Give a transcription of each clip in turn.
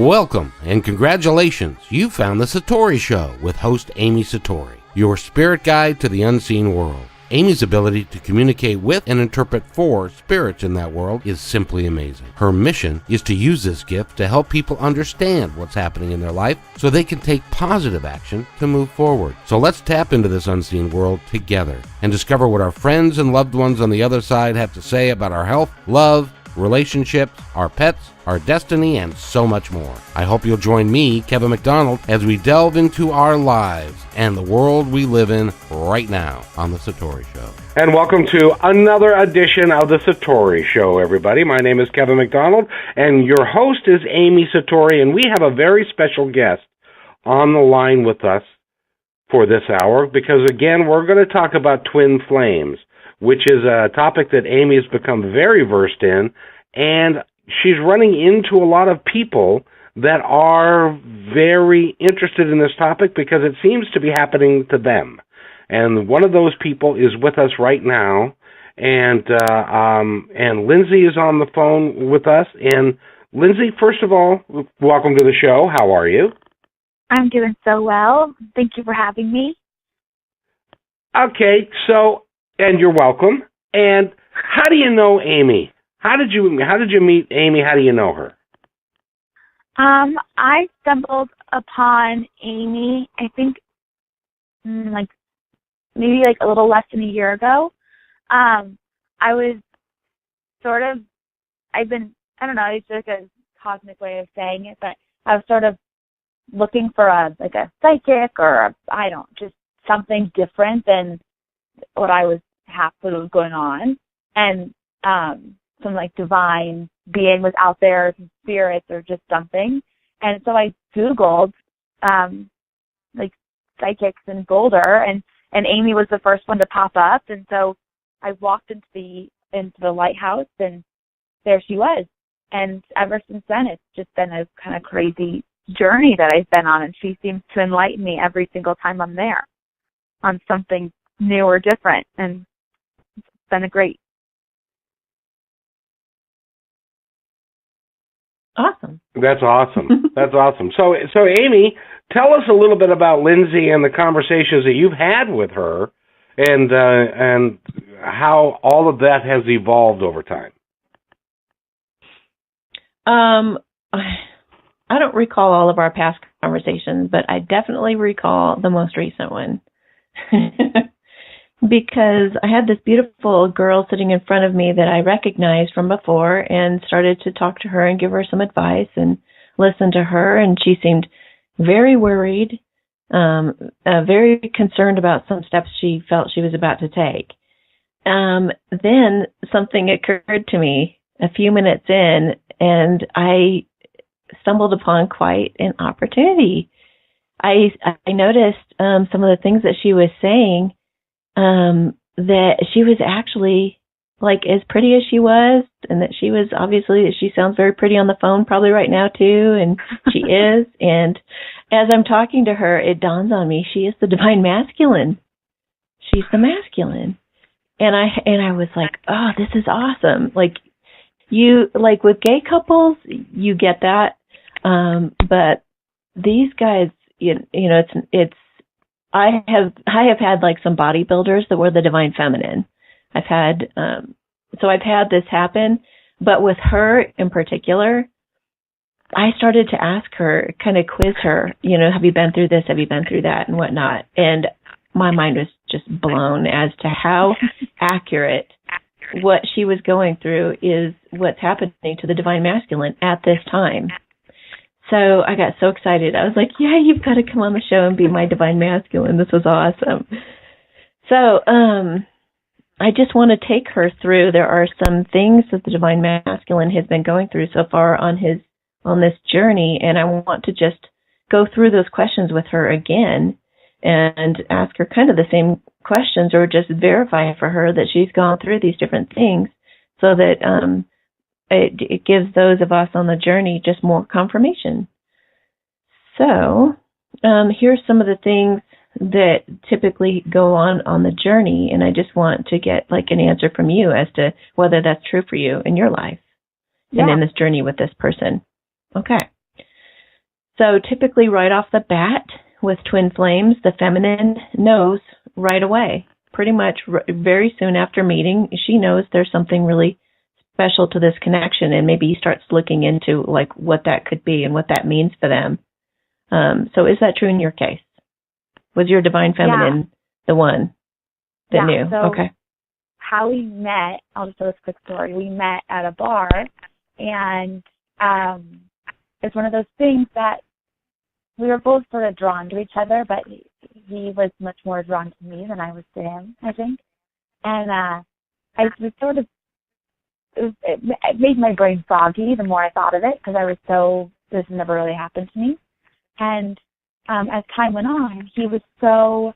Welcome and congratulations. You found the Satori Show with host Amy Satori, your spirit guide to the unseen world. Amy's ability to communicate with and interpret for spirits in that world is simply amazing. Her mission is to use this gift to help people understand what's happening in their life so they can take positive action to move forward. So let's tap into this unseen world together and discover what our friends and loved ones on the other side have to say about our health, love, relationships, our pets, our destiny, and so much more. I hope you'll join me, Kevin McDonald, as we delve into our lives and the world we live in right now on The Satori Show. And welcome to another edition of The Satori Show, everybody. My name is Kevin McDonald, and your host is Amy Satori, and we have a very special guest on the line with us for this hour because, again, we're going to talk about twin flames, which is a topic that Amy has become very versed in, and she's running into a lot of people that are very interested in this topic because it seems to be happening to them. And one of those people is with us right now, and Lindsay is on the phone with us. And Lindsay, first of all, welcome to the show. How are you? I'm doing so well. Thank you for having me. Okay, so... And you're welcome. And how do you know Amy? How did you meet Amy? How do you know her? I stumbled upon Amy, I think, maybe a little less than a year ago. I was I don't know, it's like a cosmic way of saying it, but I was sort of looking for a psychic or just something different than what I was was going on, and some divine being was out there, some spirits or just something. And so I Googled psychics in Boulder, and Amy was the first one to pop up, and so I walked into the lighthouse, and there she was. And ever since then, it's just been a kind of crazy journey that I've been on, and she seems to enlighten me every single time I'm there on something new or different, and it's been a great. Awesome. That's awesome. That's awesome. So Amy, tell us a little bit about Lindsay and the conversations that you've had with her, and how all of that has evolved over time. I don't recall all of our past conversations, but I definitely recall the most recent one. Because I had this beautiful girl sitting in front of me that I recognized from before and started to talk to her and give her some advice and listen to her. And she seemed very worried, very concerned about some steps she felt she was about to take. Then something occurred to me a few minutes in, and I stumbled upon quite an opportunity. I noticed some of the things that she was saying, that she was actually as pretty as she was, and that she sounds very pretty on the phone probably right now too, and she is. And as I'm talking to her, it dawns on me she is the divine masculine. She's the masculine. And I was like, oh, this is awesome. With gay couples, you get that. But these guys, it's I have had some bodybuilders that were the divine feminine. I've had this happen, but with her in particular, I started to ask her, kind of quiz her, have you been through this? Have you been through that and whatnot? And my mind was just blown as to how accurate what she was going through is what's happening to the divine masculine at this time. So I got so excited. I was like, yeah, you've got to come on the show and be my divine masculine. This was awesome. So I just want to take her through. There are some things that the divine masculine has been going through so far on this journey, and I want to just go through those questions with her again and ask her kind of the same questions, or just verify for her that she's gone through these different things, so that it gives those of us on the journey just more confirmation. So here's some of the things that typically go on the journey, and I just want to get an answer from you as to whether that's true for you in your life and in this journey with this person. Okay. So typically right off the bat with twin flames, the feminine knows right away. Pretty much very soon after meeting, she knows there's something really special to this connection, and maybe he starts looking into like what that could be and what that means for them. So is that true in your case? Was your divine feminine the one that knew? So okay. How we met, I'll just tell this quick story. We met at a bar, and it's one of those things that we were both sort of drawn to each other, but he was much more drawn to me than I was to him, I think. And I was sort of, it made my brain foggy the more I thought of it, because I was so, this never really happened to me. And as time went on, he was so,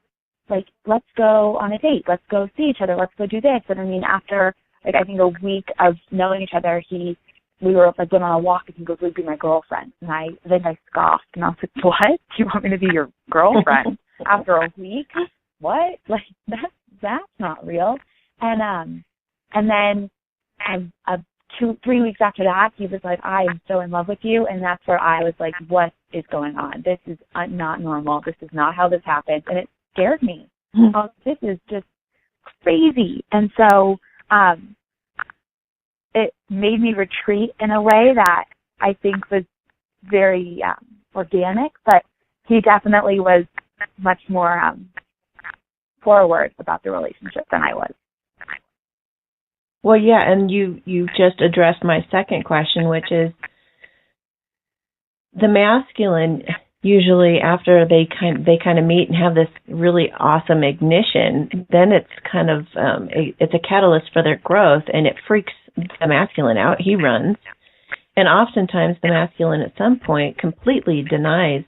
like, let's go on a date, let's go see each other, let's go do this. And I mean, after, like, I think a week of knowing each other, we were, like, went on a walk, and he goes, "Would be my girlfriend." And I scoffed, and I was like, "What? Do you want me to be your girlfriend after a week? What? Like, that's not real." And then 3 weeks after that, he was like, "I am so in love with you." And that's where I was like, what is going on? This is not normal. This is not how this happens. And it scared me. This is just crazy. And so it made me retreat in a way that I think was very organic, but he definitely was much more forward about the relationship than I was. Well, yeah, and you just addressed my second question, which is the masculine. Usually, after they kind of meet and have this really awesome ignition, then it's kind of it's a catalyst for their growth, and it freaks the masculine out. He runs, and oftentimes the masculine at some point completely denies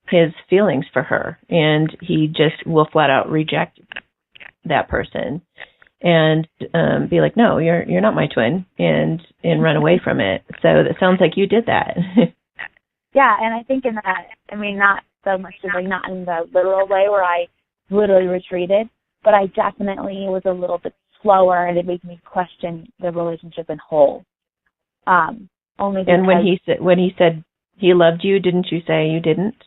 his feelings for her, and he just will flat out reject that person and be like, "No, you're not my twin," and run away from it. So it sounds like you did that. Yeah, and I think in that, I mean, not so much as like not in the literal way where I literally retreated, but I definitely was a little bit slower, and it made me question the relationship in whole. Only because, and when he said he loved you, didn't you say you didn't?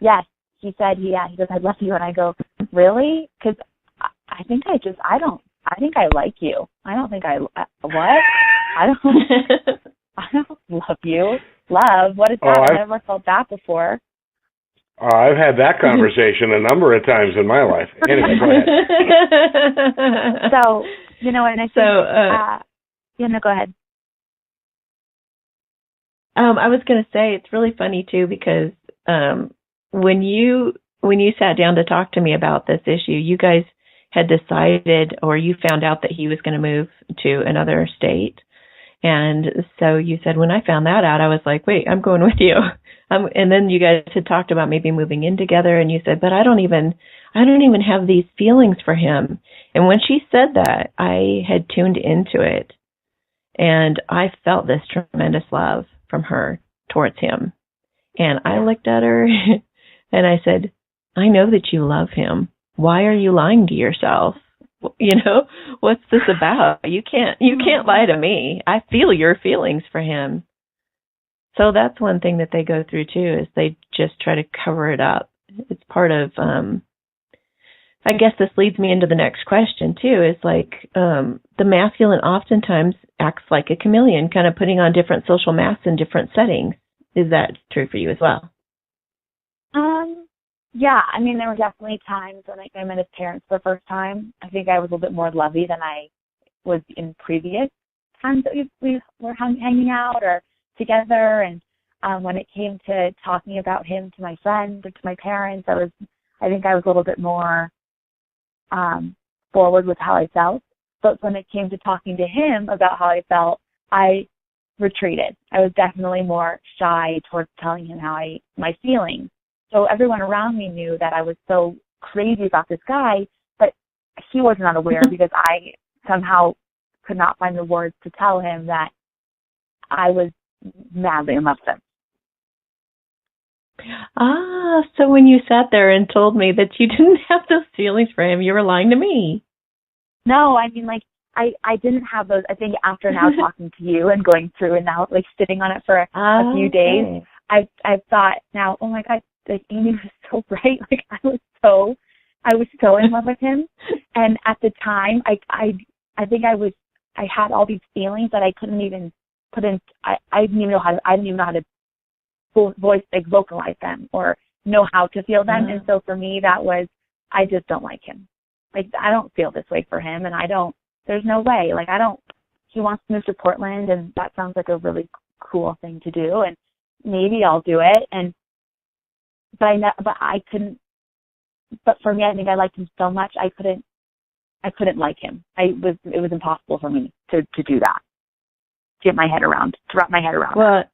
Yes, he said, he goes, "I love you," and I go, "Really?" Because I think I like you. I don't think what? I don't love you. Love? What is that? I've never felt that before. I've had that conversation a number of times in my life. Anyway, go ahead. So, and I think, go ahead. I was going to say, it's really funny too, because when you sat down to talk to me about this issue, you guys had decided, or you found out that he was going to move to another state. And so you said, when I found that out, I was like, wait, I'm going with you. And then you guys had talked about maybe moving in together, and you said, but I don't even have these feelings for him. And when she said that, I had tuned into it, and I felt this tremendous love from her towards him. And I looked at her and I said, I know that you love him. Why are you lying to yourself? What's this about? You can't lie to me. I feel your feelings for him. So that's one thing that they go through too, is they just try to cover it up. It's part of, I guess this leads me into the next question too, is like, the masculine oftentimes acts like a chameleon, kind of putting on different social masks in different settings. Is that true for you as well? Yeah, I mean, there were definitely times when I met his parents for the first time. I think I was a little bit more lovey than I was in previous times that we were hanging out or together. And when it came to talking about him to my friends or to my parents, I think I was a little bit more forward with how I felt. But when it came to talking to him about how I felt, I retreated. I was definitely more shy towards telling him my feelings. So everyone around me knew that I was so crazy about this guy, but he was not aware because I somehow could not find the words to tell him that I was madly in love with him. So when you sat there and told me that you didn't have those feelings for him, you were lying to me. No, I mean, like, I didn't have those. I think after now talking to you and going through and now, like, sitting on it for a few days, I've thought now, oh my God, like Amy was so right. Like I was so in love with him. And at the time, I think I had all these feelings that I couldn't even put in. I didn't even know how to vocalize them or know how to feel them. And so for me, that was, I just don't like him. Like I don't feel this way for him, and there's no way. Like he wants to move to Portland, and that sounds like a really cool thing to do, and maybe I'll do it. But I couldn't. But for me, I think I liked him so much I couldn't like him. It was impossible for me to do that. To wrap my head around. Well,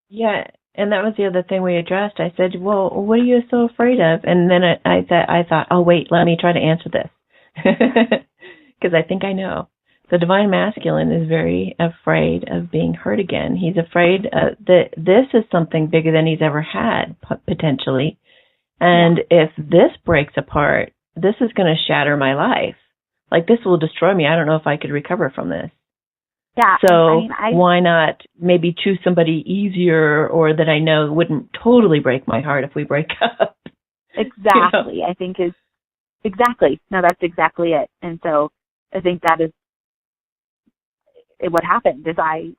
yeah, and that was the other thing we addressed. I said, well, what are you so afraid of? And then I thought, oh wait, let me try to answer this because I think I know. The divine masculine is very afraid of being hurt again. He's afraid that this is something bigger than he's ever had, potentially. And if this breaks apart, this is going to shatter my life. Like, this will destroy me. I don't know if I could recover from this. Yeah. So why not maybe choose somebody easier or that I know wouldn't totally break my heart if we break up? Exactly. I think exactly. No, that's exactly it. And so I think that is what happened is I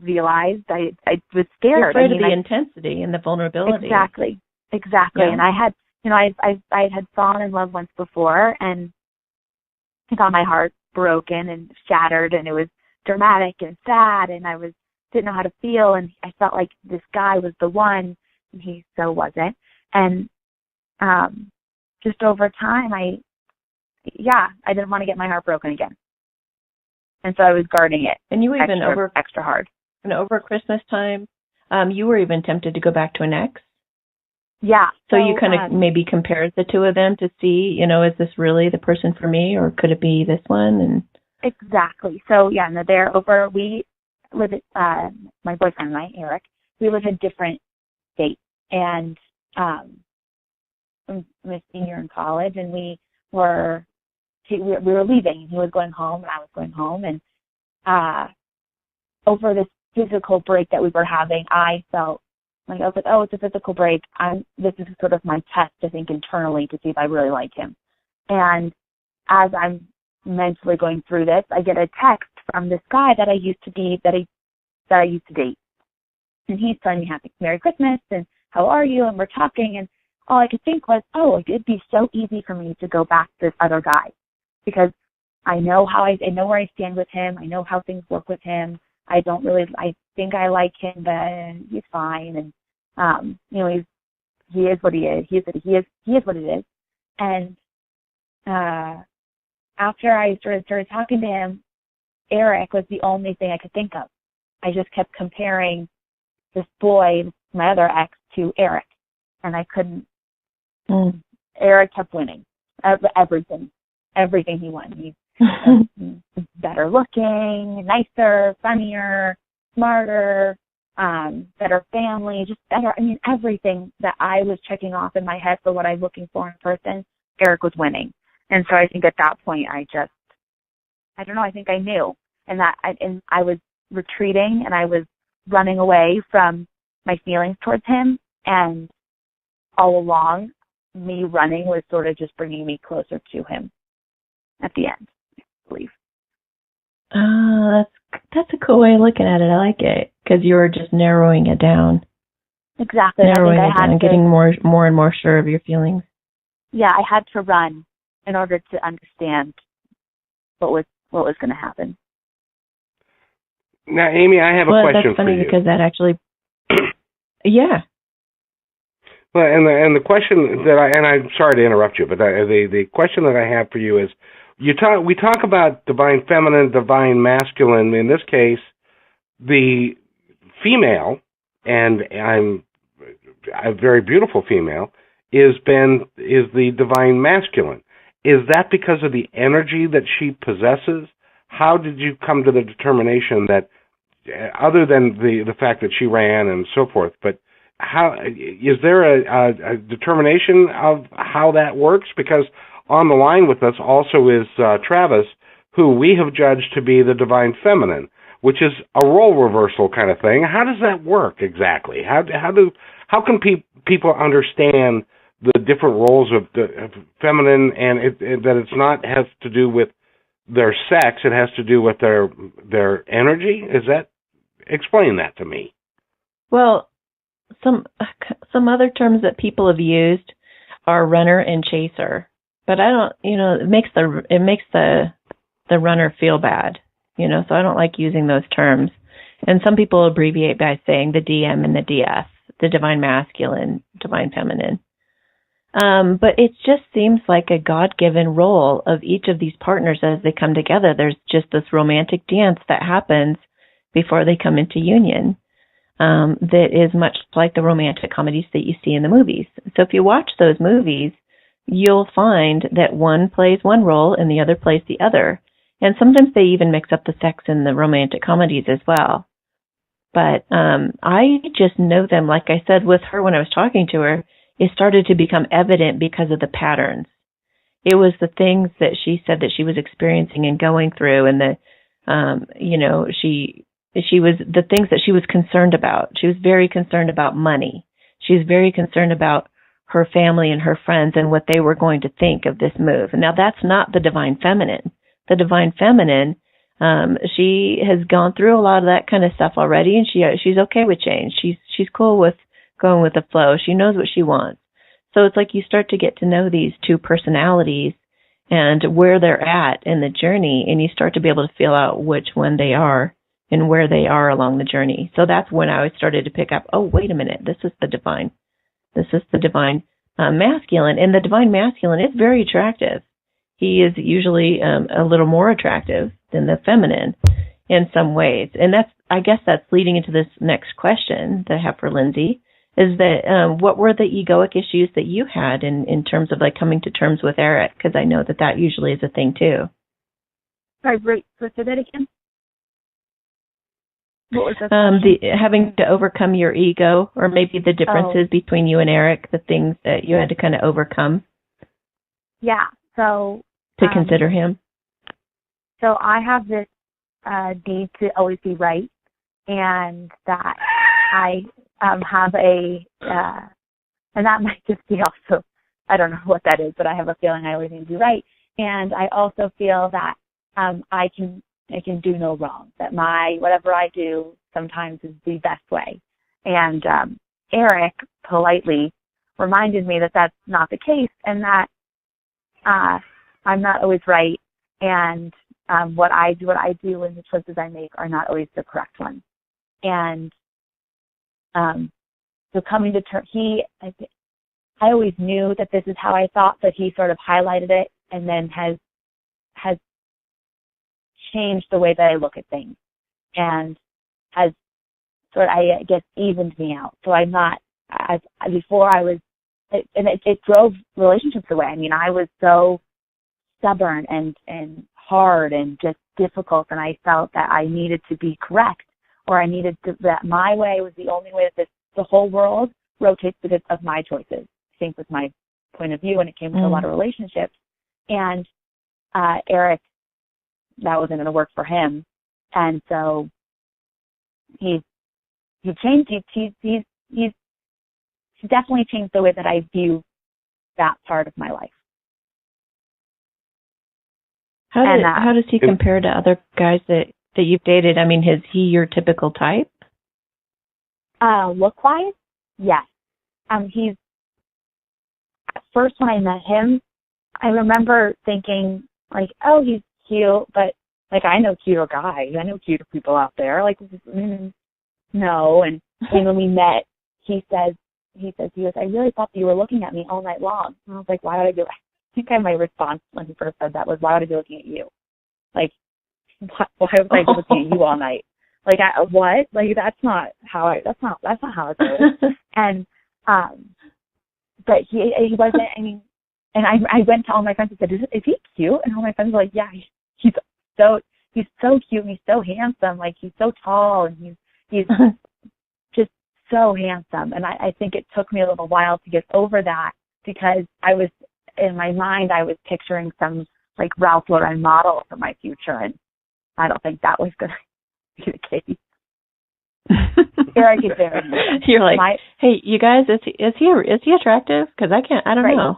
realized I was scared. You're afraid of the intensity and the vulnerability. Exactly. Yeah. And I had, I had fallen in love once before, and I got my heart broken and shattered, and it was dramatic and sad, and I didn't know how to feel, and I felt like this guy was the one, and he so wasn't. And just over time, I didn't want to get my heart broken again, and so I was guarding it. And you were even extra hard. And over Christmas time, you were even tempted to go back to an ex. Yeah. So you kind of maybe compared the two of them to see, is this really the person for me, or could it be this one? And exactly. So yeah, we live at my boyfriend and I, Eric. We live in different states, and I'm a senior in college, and we were leaving, and he was going home, and I was going home, and over this physical break that we were having, I felt like I was like, oh, it's a physical break. This is sort of my test, I think, internally to see if I really like him. And as I'm mentally going through this, I get a text from this guy that I used to date, and he's telling me Merry Christmas and how are you? And we're talking, and all I could think was, oh, it'd be so easy for me to go back to this other guy because I know I know where I stand with him. I know how things work with him. I think I like him, but he's fine. And, he is what he is. He is what it is. And, after I started talking to him, Eric was the only thing I could think of. I just kept comparing this boy, my other ex, to Eric. And I couldn't, Eric kept winning everything he won. He's better looking, nicer, funnier, smarter, better family, just better. I mean, everything that I was checking off in my head for what I'm looking for in person, Eric was winning. And so I think at that point, I don't know, I think I knew. And I was retreating, and I was running away from my feelings towards him. And all along, me running was sort of just bringing me closer to him at the end, I believe. That's a cool way of looking at it. I like it because you were just narrowing it down. Exactly. Narrowing it down, getting more and more sure of your feelings. Yeah, I had to run in order to understand what was going to happen. Now, Amy, I have a question for you. That's funny because that actually, yeah. Well, and the question I'm sorry to interrupt you, but the question that I have for you is, we talk about divine feminine, divine masculine. In this case, the female, and I'm a very beautiful female, is the divine masculine. Is that because of the energy that she possesses? How did you come to the determination that, other than the fact that she ran and so forth, but how is there a determination of how that works? Because on the line with us also is Travis, who we have judged to be the divine feminine. which is a role reversal kind of thing. How does that work exactly? How can people understand the different roles of the feminine, and that it's not has to do with their sex, it has to do with their energy? Explain that to me. Well, some other terms that people have used are runner and chaser, but I don't, it makes the runner feel bad, so I don't like using those terms. And some people abbreviate by saying the DM and the DF, the divine masculine, divine feminine. But it just seems like a God-given role of each of these partners as they come together. There's just this romantic dance that happens before they come into union, that is much like the romantic comedies that you see in the movies. So if you watch those movies, you'll find that one plays one role and the other plays the other. And sometimes they even mix up the sex in the romantic comedies as well. But I just know them, like I said, with her when I was talking to her, it started to become evident because of the patterns. It was the things that she said that she was experiencing and going through, and she was the things that she was concerned about. She was very concerned about money. She was very concerned about her family and her friends and what they were going to think of this move. Now, that's not the divine feminine. The divine feminine, she has gone through a lot of that kind of stuff already, and she's okay with change. She's cool with going with the flow. She knows what she wants. So it's like you start to get to know these two personalities and where they're at in the journey, and you start to be able to feel out which one they are and where they are along the journey. So that's when I started to pick up, oh, wait a minute, this is the divine. This is the divine masculine, and the divine masculine is very attractive. He is usually a little more attractive than the feminine in some ways. And I guess that's leading into this next question that I have for Lindsay, is that what were the egoic issues that you had in terms of like coming to terms with Eric? Because I know that usually is a thing too. Sorry, so say that again. What was that? Having to overcome your ego, or maybe the differences between you and Eric, the things that you had to kind of overcome. Yeah. So to consider him. So I have this need to always be right, and that I have and that might just be also, I don't know what that is, but I have a feeling I always need to be right, and I also feel that I can do no wrong. That whatever I do sometimes is the best way, and Eric politely reminded me that that's not the case, and that I'm not always right, and what I do and the choices I make are not always the correct ones. And so coming to terms, I always knew that this is how I thought, but he sort of highlighted it and then has changed the way that I look at things, and has sort of, I guess, evened me out. So I'm not, before I was, and it drove relationships away. I mean, I was so stubborn and hard and just difficult, and I felt that I needed to be correct, or I needed that my way was the only way that the whole world rotates because of my choices. I think was my point of view when it came to a lot of relationships. And Eric, that wasn't going to work for him, and so he changed. He's definitely changed the way that I view that part of my life. How does he compare to other guys that you've dated? I mean, is he your typical type? Look-wise, yes. He's, at first when I met him, I remember thinking, like, oh, he's cute, but, like, I know cuter guys. I know cuter people out there. Like, no. And when we met, he goes, I really thought that you were looking at me all night long. And I was like, why would I do it? I think my response when he first said that was, why would I be looking at you? Like, why was I looking at you all night? Like, what? Like, that's not how it goes. And, but he wasn't, I mean, and I went to all my friends and said, is he cute? And all my friends were like, yeah, he's so cute, and he's so handsome. Like, he's so tall, and he's just so handsome. And I think it took me a little while to get over that, because in my mind, I was picturing some, like, Ralph Lauren model for my future, and I don't think that was going to communicate. Eric is very handsome. You're like, hey, you guys, is he attractive? Because I don't know.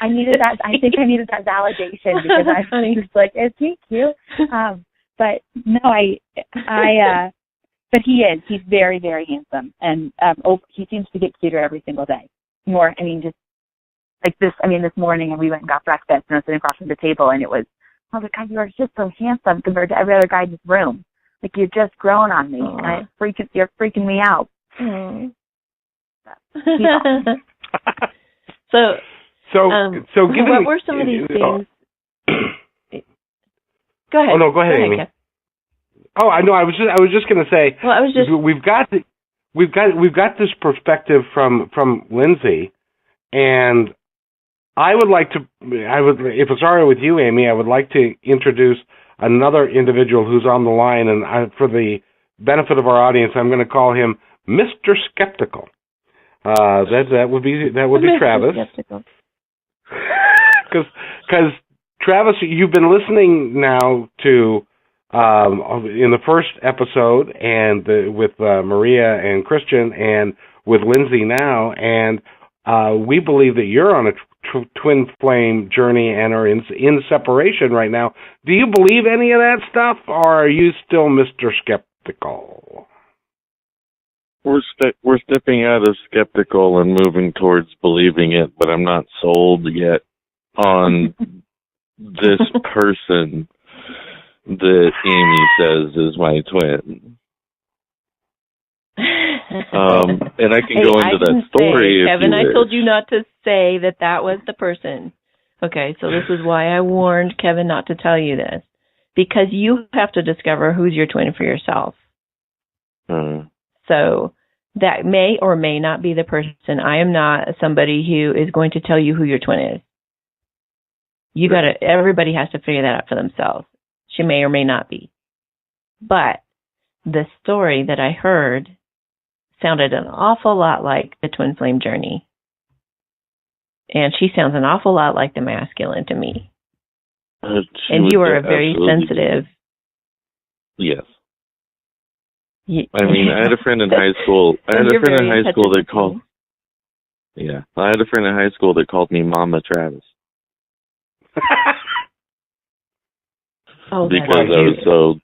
I needed that. I think I needed that validation because I was just like, is he cute? But no, but he is. He's very, very handsome, and he seems to get cuter every single day. More, I mean, just like this. I mean, this morning, and we went and got breakfast, and I was sitting across from the table, and I was like, God, you are just so handsome compared to every other guy in this room. Like, you're just growing on me, and you're freaking me out. So what were some of these things? Go ahead. Oh no, go ahead, Amy. Oh, I know. I was just going to say. Well, I was just. We've got this perspective from Lindsay, and I would like to. If it's all right with you, Amy, I would like to introduce another individual who's on the line, and for the benefit of our audience, I'm going to call him Mr. Skeptical. That would be Travis. Skeptical. Because Travis, you've been listening now to in the first episode and with Maria and Christian and with Lindsay now, and we believe that you're on a twin flame journey and are in separation right now. Do you believe any of that stuff, or are you still Mr. Skeptical? We're stepping out of skeptical and moving towards believing it, but I'm not sold yet on this person that Amy says is my twin. And I can go into that story. Kevin, I told you not to say that was the person. Okay, so this is why I warned Kevin not to tell you this. Because you have to discover who's your twin for yourself. So that may or may not be the person. I am not somebody who is going to tell you who your twin is. Everybody has to figure that out for themselves. She may or may not be. But the story that I heard sounded an awful lot like the twin flame journey. And she sounds an awful lot like the masculine to me. And you are a very sensitive. Yes. I mean, I had a friend in high school. I had a friend in high school that called. Yeah, I had a friend in high school that called me Mama Travis. Because I was so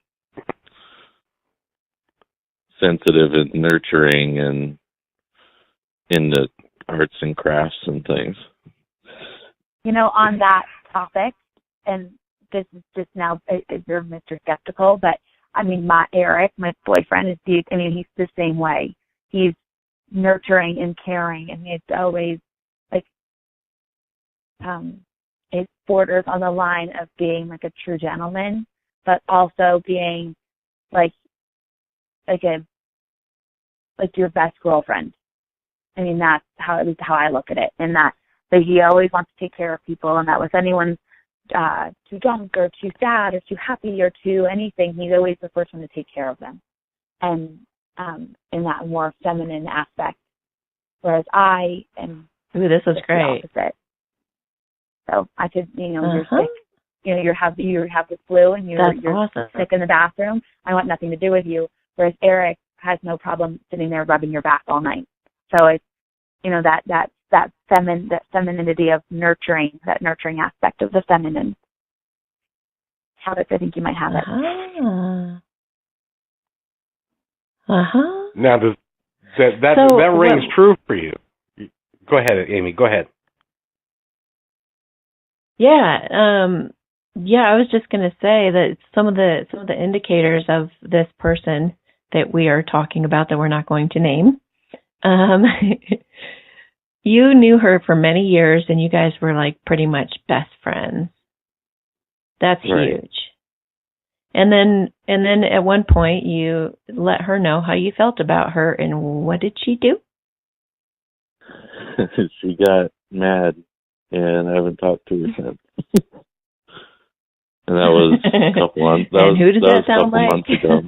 sensitive and nurturing and into arts and crafts and things. You know, on that topic, and this is just now, you're Mr. Skeptical, but I mean, Eric, my boyfriend, he's the same way. He's nurturing and caring, and it's always like, it borders on the line of being like a true gentleman, but also being like your best girlfriend. I mean, that's at least how I look at it, and that he always wants to take care of people, and that with anyone too drunk or too sad or too happy or too anything, he's always the first one to take care of them, and in that more feminine aspect. Whereas I am. Ooh, this is great. Opposite. So I could, you're sick. You have the flu and you're awesome. Sick in the bathroom. I want nothing to do with you. Whereas Eric has no problem sitting there rubbing your back all night. So it's that femininity of nurturing, that nurturing aspect of the feminine habits. I think you might have it. Now that rings true for you. Go ahead, Amy. Go ahead. Yeah, I was just going to say that some of the indicators of this person that we are talking about that we're not going to name. You knew her for many years, and you guys were like pretty much best friends. That's right. Huge. And then at one point you let her know how you felt about her, and what did she do? She got mad, and I haven't talked to her since. And that was a couple months. Who does that sound like? Months ago.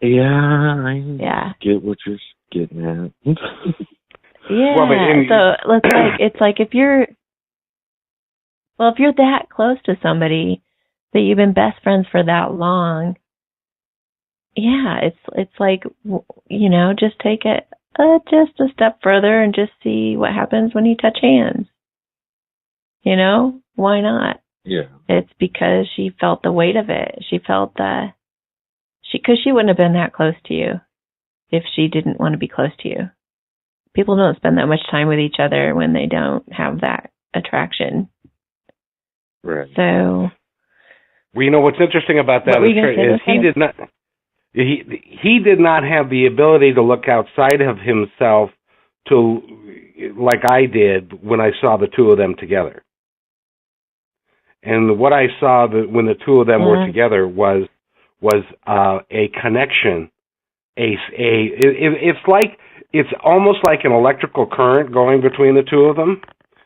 I get what you're getting at. So it's like if you're that close to somebody that you've been best friends for that long, it's like, just take it just a step further and just see what happens when you touch hands. Why not? Yeah. It's because she felt the weight of it. She felt because she wouldn't have been that close to you if she didn't want to be close to you. People don't spend that much time with each other when they don't have that attraction. Right. So, well, what's interesting about that is he did not have the ability to look outside of himself like I did when I saw the two of them together. And what I saw when the two of them were together was a connection. It's almost like an electrical current going between the two of them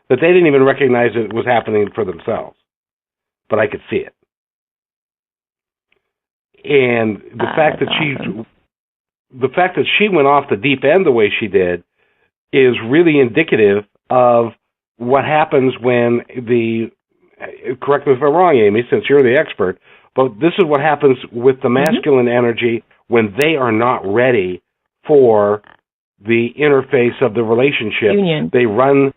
that they didn't even recognize it was happening for themselves, but I could see it. And the fact that she went off the deep end the way she did is really indicative of what happens when correct me if I'm wrong, Amy, since you're the expert, but this is what happens with the masculine energy when they are not ready for the interface of the relationship. Union. They run,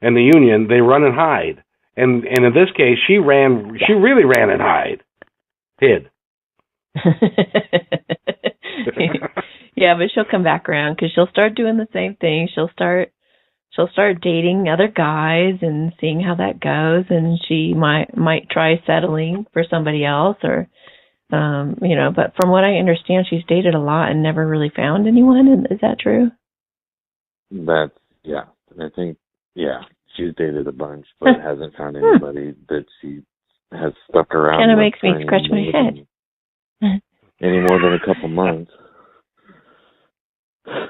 and the union, they run and hide. And in this case, she really ran and hid. Yeah, but she'll come back around because she'll start doing the same thing. She'll start dating other guys and seeing how that goes, and she might try settling for somebody else, or but from what I understand, she's dated a lot and never really found anyone. Is that true? I think she's dated a bunch, but hasn't found anybody that she has stuck around. Kind of makes me scratch my head. Any more than a couple months.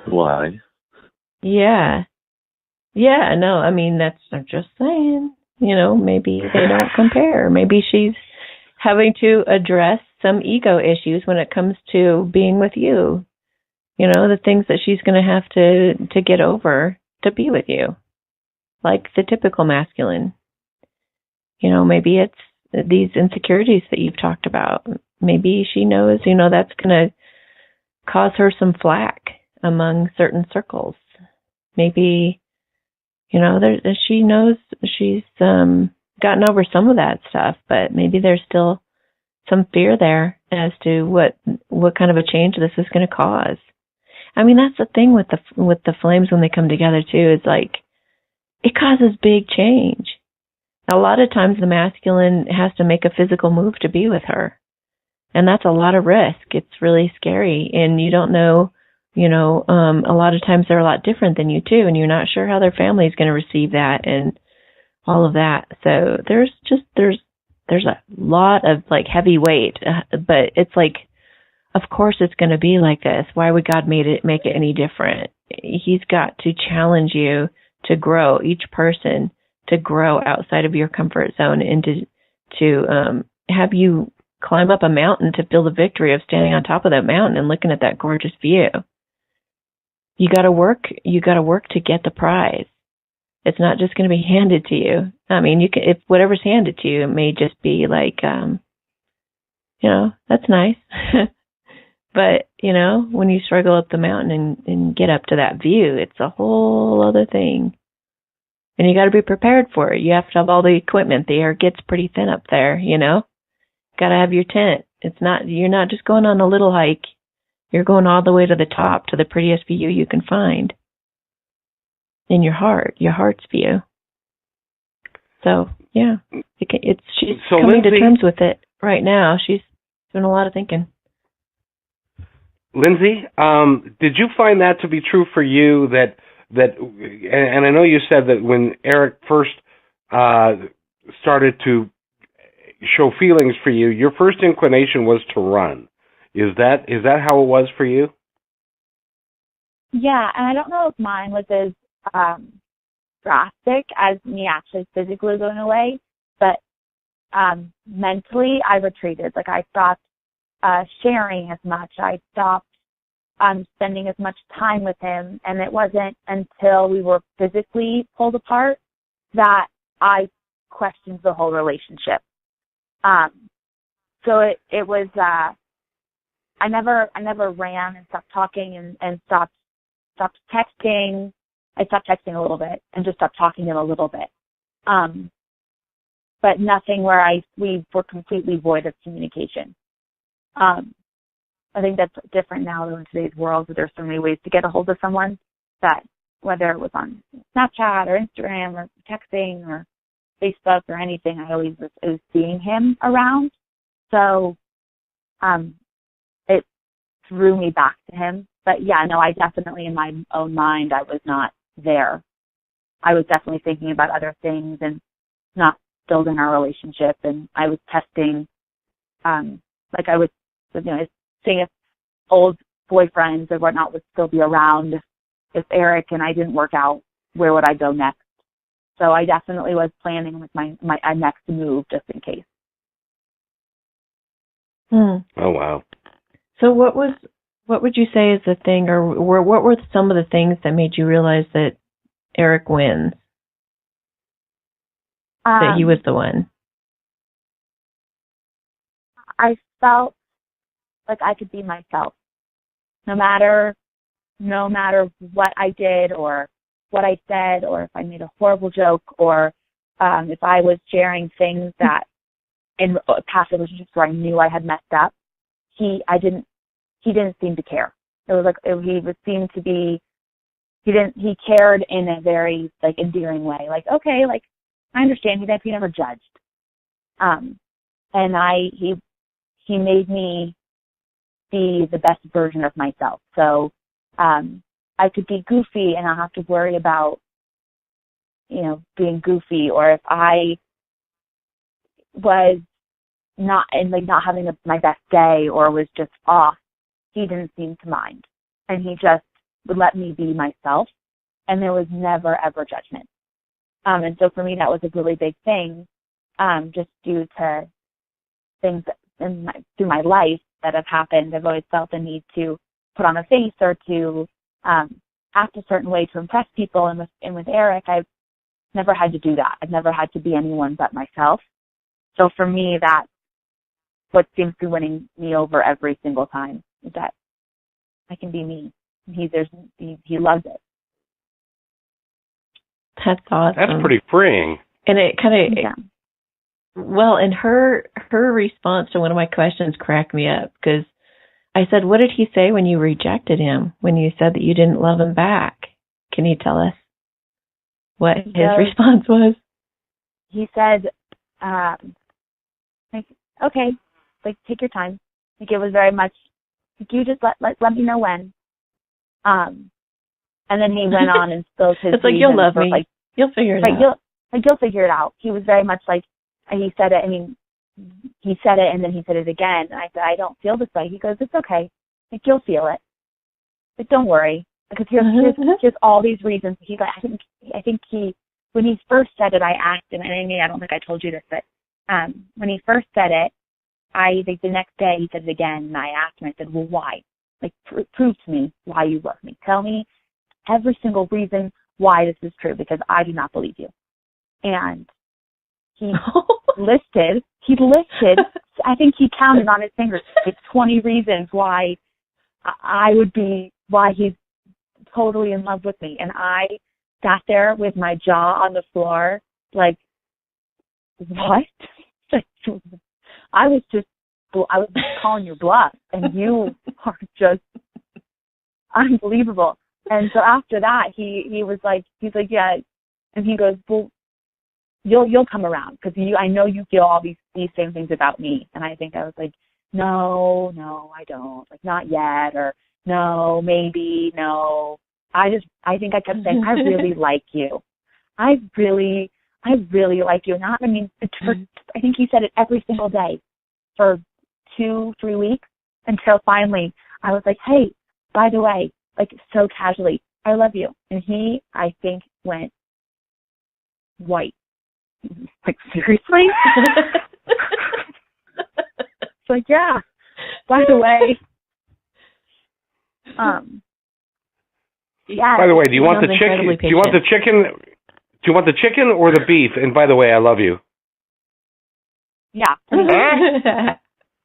Why? Yeah. Yeah, no, I mean, I'm just saying, maybe they don't compare. Maybe she's having to address some ego issues when it comes to being with you. The things that she's going to have to get over to be with you, like the typical masculine. Maybe it's these insecurities that you've talked about. Maybe she knows, that's going to cause her some flack among certain circles. Maybe, she knows she's gotten over some of that stuff, but maybe there's still some fear there as to what kind of a change this is going to cause. I mean, that's the thing with the flames when they come together too. Is like it causes big change. A lot of times the masculine has to make a physical move to be with her, and that's a lot of risk. It's really scary, and you don't know. A lot of times they're a lot different than you too, and you're not sure how their family is going to receive that and all of that. So there's a lot of like heavy weight, but it's like, of course it's going to be like this. Why would God make it any different? He's got to challenge you to grow, each person to grow outside of your comfort zone, and to have you climb up a mountain to feel the victory of standing on top of that mountain and looking at that gorgeous view. You got to work to get the prize. It's not just going to be handed to you. I mean, if whatever's handed to you, it may just be like, that's nice. But, when you struggle up the mountain and get up to that view, it's a whole other thing. And you got to be prepared for it. You have to have all the equipment. The air gets pretty thin up there, Got to have your tent. You're not just going on a little hike. You're going all the way to the top, to the prettiest view you can find. In your heart's view. So, yeah. She's coming to terms with it right now. She's doing a lot of thinking. Lindsay, did you find that to be true for you, that and I know you said that when Eric first started to show feelings for you, your first inclination was to run. Is that how it was for you? Yeah, and I don't know if mine was as drastic as me actually physically going away, but mentally I retreated. Like I stopped sharing as much. I stopped spending as much time with him, and it wasn't until we were physically pulled apart that I questioned the whole relationship. So it was I never ran and stopped talking and stopped texting. I stopped texting a little bit and just stopped talking to him a little bit. But nothing where we were completely void of communication. I think that's different now in today's world, where there's so many ways to get a hold of someone, that whether it was on Snapchat or Instagram or texting or Facebook or anything, I always was seeing him around. So it drew me back to him. But yeah, no, I definitely, in my own mind, I was not there. I was definitely thinking about other things and not building our relationship. And I was testing, like I was, seeing if old boyfriends or whatnot would still be around. If Eric and I didn't work out, where would I go next? So I definitely was planning with my next move, just in case. Oh, wow. So what would you say is the thing, or what were some of the things that made you realize that Eric wins? That he was the one? I felt like I could be myself. No matter what I did or what I said, or if I made a horrible joke, or if I was sharing things that in past relationships where I knew I had messed up, he didn't seem to care. It was like he cared in a very like endearing way. Like, okay, like I understand he never judged. And he made me be the best version of myself. So I could be goofy and not have to worry about, being goofy, or if I was not having my best day or was just off, he didn't seem to mind. And he just would let me be myself, and there was never, ever judgment. And so for me, that was a really big thing, just due to things through my life that have happened. I've always felt the need to put on a face or to act a certain way to impress people. And with Eric, I've never had to do that. I've never had to be anyone but myself. So for me, that's what seems to be winning me over every single time, is that I can be me. And he loves it. That's awesome. That's pretty freeing. And it kind of, yeah. Well, and her response to one of my questions cracked me up, because I said, what did he say when you rejected him, when you said that you didn't love him back? Can you tell us what his response was? He said, okay, like, take your time. Like, it was very much, like, you just let me know when. And then he went on and spilled his it's like, you'll love me. Like, you'll figure it out. You'll figure it out. He was very much like, and he said it, he said it, and then he said it again. And I said, I don't feel this way. He goes, it's okay. Like, you'll feel it. Like, don't worry. Because here's all these reasons. He's like, I think when he first said it, I asked him, and I don't think I told you this, but when he first said it, I think the next day he said it again, and I asked him, I said, well, why? Like, prove to me why you love me. Tell me every single reason why this is true, because I do not believe you. And he listed, I think he counted on his fingers, like 20 reasons why why he's totally in love with me. And I sat there with my jaw on the floor, like, what? I was calling your bluff, and you are just unbelievable. And so after that, he's like, yeah. And he goes, well, you'll come around, because I know you feel all these same things about me. And I think I was like, no, I don't. Like, not yet, or no, maybe, no. I think I kept saying, I really like you. I really like you. Not, I think he said it every single day for 2-3 weeks, until finally I was like, hey, by the way, like, so casually, I love you. And he, I think, went white. Like, seriously? It's like, yeah, by the way. Yeah. By the way, do you want the chicken? Do you want the chicken? Do you want the chicken or the beef? And by the way, I love you. Yeah.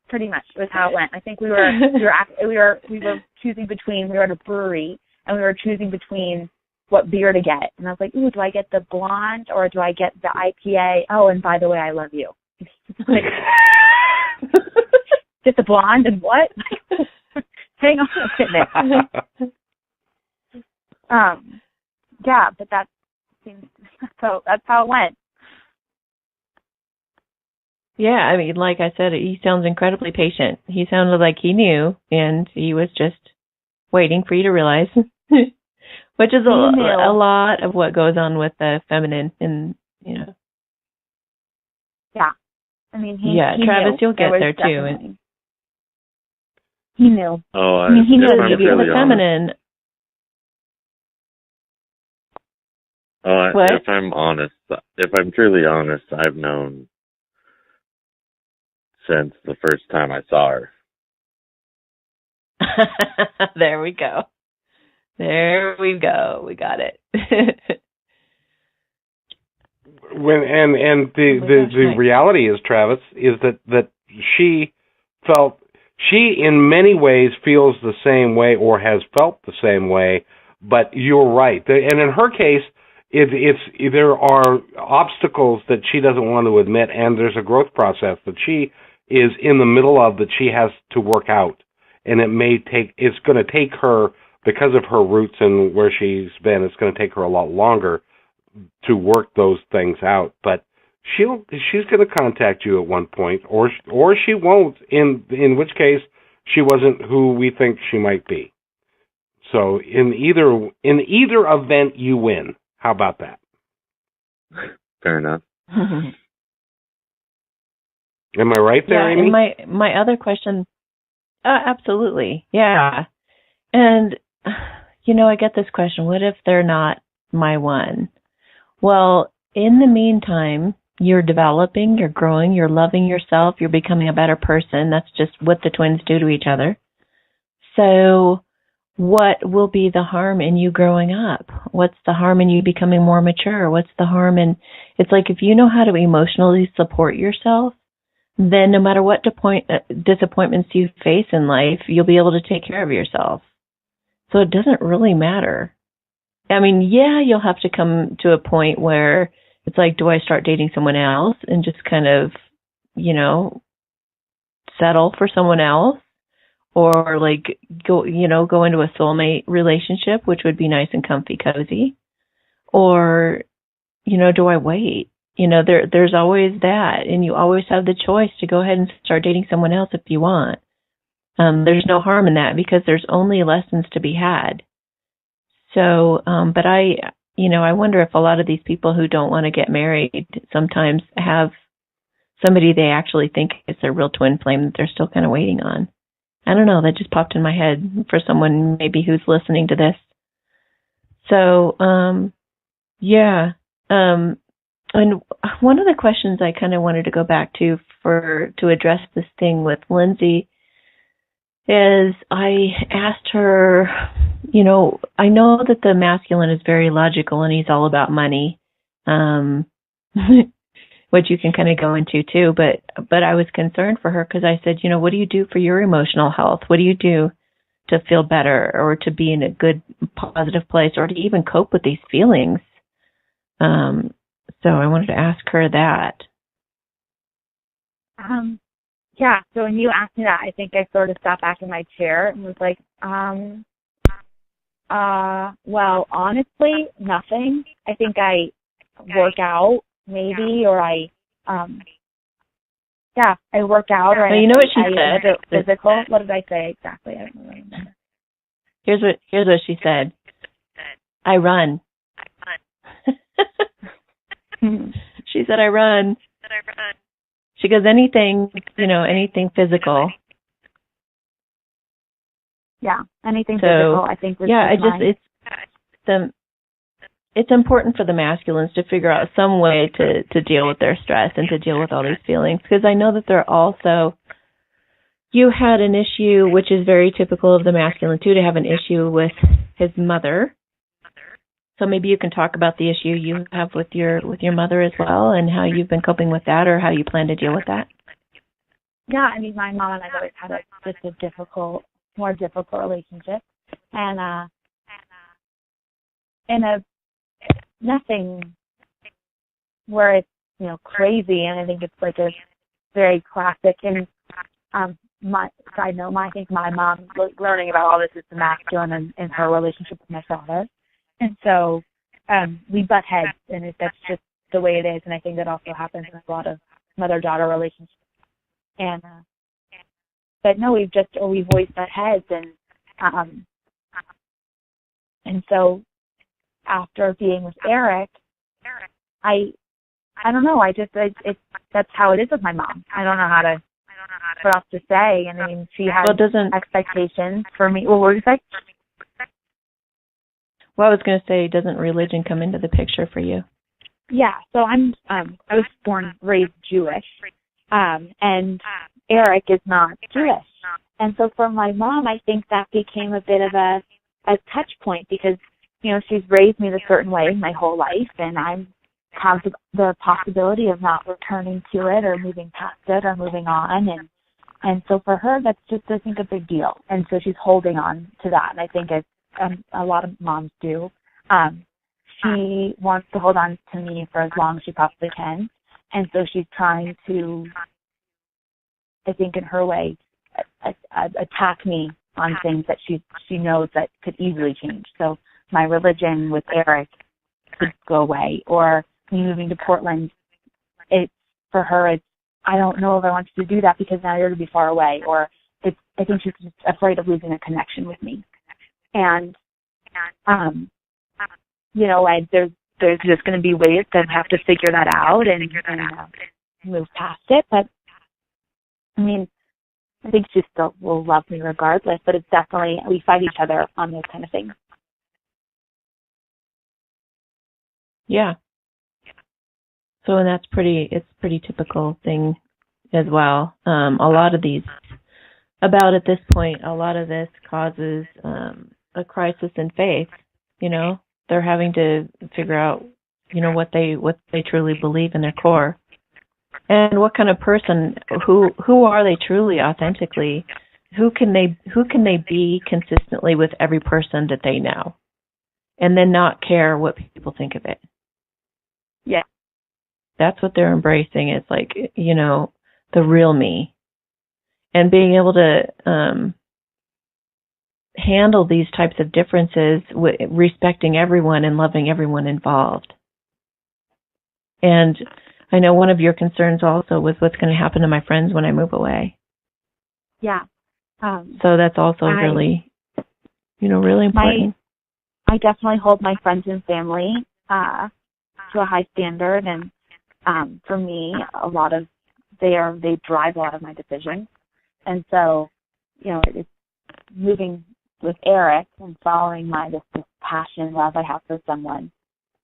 pretty much was how it went. I think we were choosing between, we were at a brewery, and we were choosing between what beer to get. And I was like, ooh, do I get the blonde or do I get the IPA? Oh, and by the way, I love you. Just the blonde and what? Hang on a minute. Yeah, but that seems, so that's how it went. Yeah, I mean, like I said, he sounds incredibly patient. He sounded like he knew, and he was just waiting for you to realize, which is a lot of what goes on with the feminine, and Yeah, I mean, he Travis, knew. you'll get there too. He knew. Oh, he knew the feminine. If I'm honest, if I'm truly honest, I've known since the first time I saw her. There we go. There we go. We got it. The reality is, Travis, is that she in many ways feels the same way or has felt the same way. But you're right, and in her case, there are obstacles that she doesn't want to admit, and there's a growth process that she is in the middle of that she has to work out, and it's going to take her, because of her roots and where she's been, it's going to take her a lot longer to work those things out. But she's going to contact you at one point, or she won't. In which case, she wasn't who we think she might be. So in either event, you win. How about that? Fair enough. Am I right there, Amy? And my other question, absolutely, yeah. And, I get this question, what if they're not my one? Well, in the meantime, you're developing, you're growing, you're loving yourself, you're becoming a better person. That's just what the twins do to each other. So what will be the harm in you growing up? What's the harm in you becoming more mature? What's the harm in, it's like if you know how to emotionally support yourself, then no matter what disappointments you face in life, you'll be able to take care of yourself. So it doesn't really matter. I mean, yeah, you'll have to come to a point where it's like, do I start dating someone else and just kind of, settle for someone else? Or like go into a soulmate relationship, which would be nice and comfy, cozy. Or, do I wait? There's always that, and you always have the choice to go ahead and start dating someone else if you want. There's no harm in that because there's only lessons to be had. So, but I wonder if a lot of these people who don't want to get married sometimes have somebody they actually think is their real twin flame that they're still kind of waiting on. I don't know. That just popped in my head for someone maybe who's listening to this. So, yeah. And one of the questions I kind of wanted to go back to address this thing with Lindsay is I asked her, I know that the masculine is very logical and he's all about money, which you can kind of go into too. But I was concerned for her because I said, what do you do for your emotional health? What do you do to feel better or to be in a good, positive place or to even cope with these feelings? So I wanted to ask her that. Yeah, so when you asked me that, I think I sort of sat back in my chair and was like, well, honestly, nothing. I think I work out maybe, or I work out, or you know what she said? Physical. What did I say exactly? I don't really remember. Here's what she said. I run. She said, I run. She goes, anything physical. Yeah, anything physical, I think. It's important for the masculines to figure out some way to deal with their stress and to deal with all these feelings. Because I know that they're also, you had an issue, which is very typical of the masculine too, to have an issue with his mother. So maybe you can talk about the issue you have with your mother as well and how you've been coping with that or how you plan to deal with that. Yeah, I mean, my mom and I've always had just a more difficult relationship, and in a nothing where it's crazy, and I think it's like a very classic. And my side note, I think my mom learning about all this is the masculine in her relationship with my father, and so we butt heads, and that's just the way it is. And I think that also happens in a lot of mother-daughter relationships. And but no, we always butt heads, and so after being with Eric, I don't know. That's how it is with my mom. I don't know what else to say. And I mean, she has expectations for me. Well, what were you saying? Well, I was going to say, doesn't religion come into the picture for you? Yeah. So I was raised Jewish, and Eric is not Jewish, and so for my mom, I think that became a bit of a touch point because she's raised me a certain way my whole life, and I have the possibility of not returning to it or moving past it or moving on, and so for her, that's just, I think, a big deal, and so she's holding on to that, and I think a lot of moms do. She wants to hold on to me for as long as she possibly can, and so she's trying to, I think, in her way, attack me on things that she knows that could easily change. So my religion with Eric could go away, or me moving to Portland. For her, I don't know if I want you to do that because now you're going to be far away, or I think she's just afraid of losing a connection with me. And there's just going to be ways to have to figure that out and move past it. But I mean, I think she still will love me regardless. But it's definitely, we fight each other on those kind of things. Yeah. So, and it's pretty typical thing as well. A lot of these, about at this point, a lot of this causes a crisis in faith. They're having to figure out, what they truly believe in their core, and what kind of person, who are they truly, authentically, who can they be consistently with every person that they know, and then not care what people think of it. Yeah, that's what they're embracing. It's like the real me, and being able to handle these types of differences, respecting everyone and loving everyone involved. And I know one of your concerns also was what's going to happen to my friends when I move away. Yeah. So that's also really important. I definitely hold my friends and family to a high standard, and for me, they drive a lot of my decisions, and so it's moving with Eric and following this passion and love I have for someone,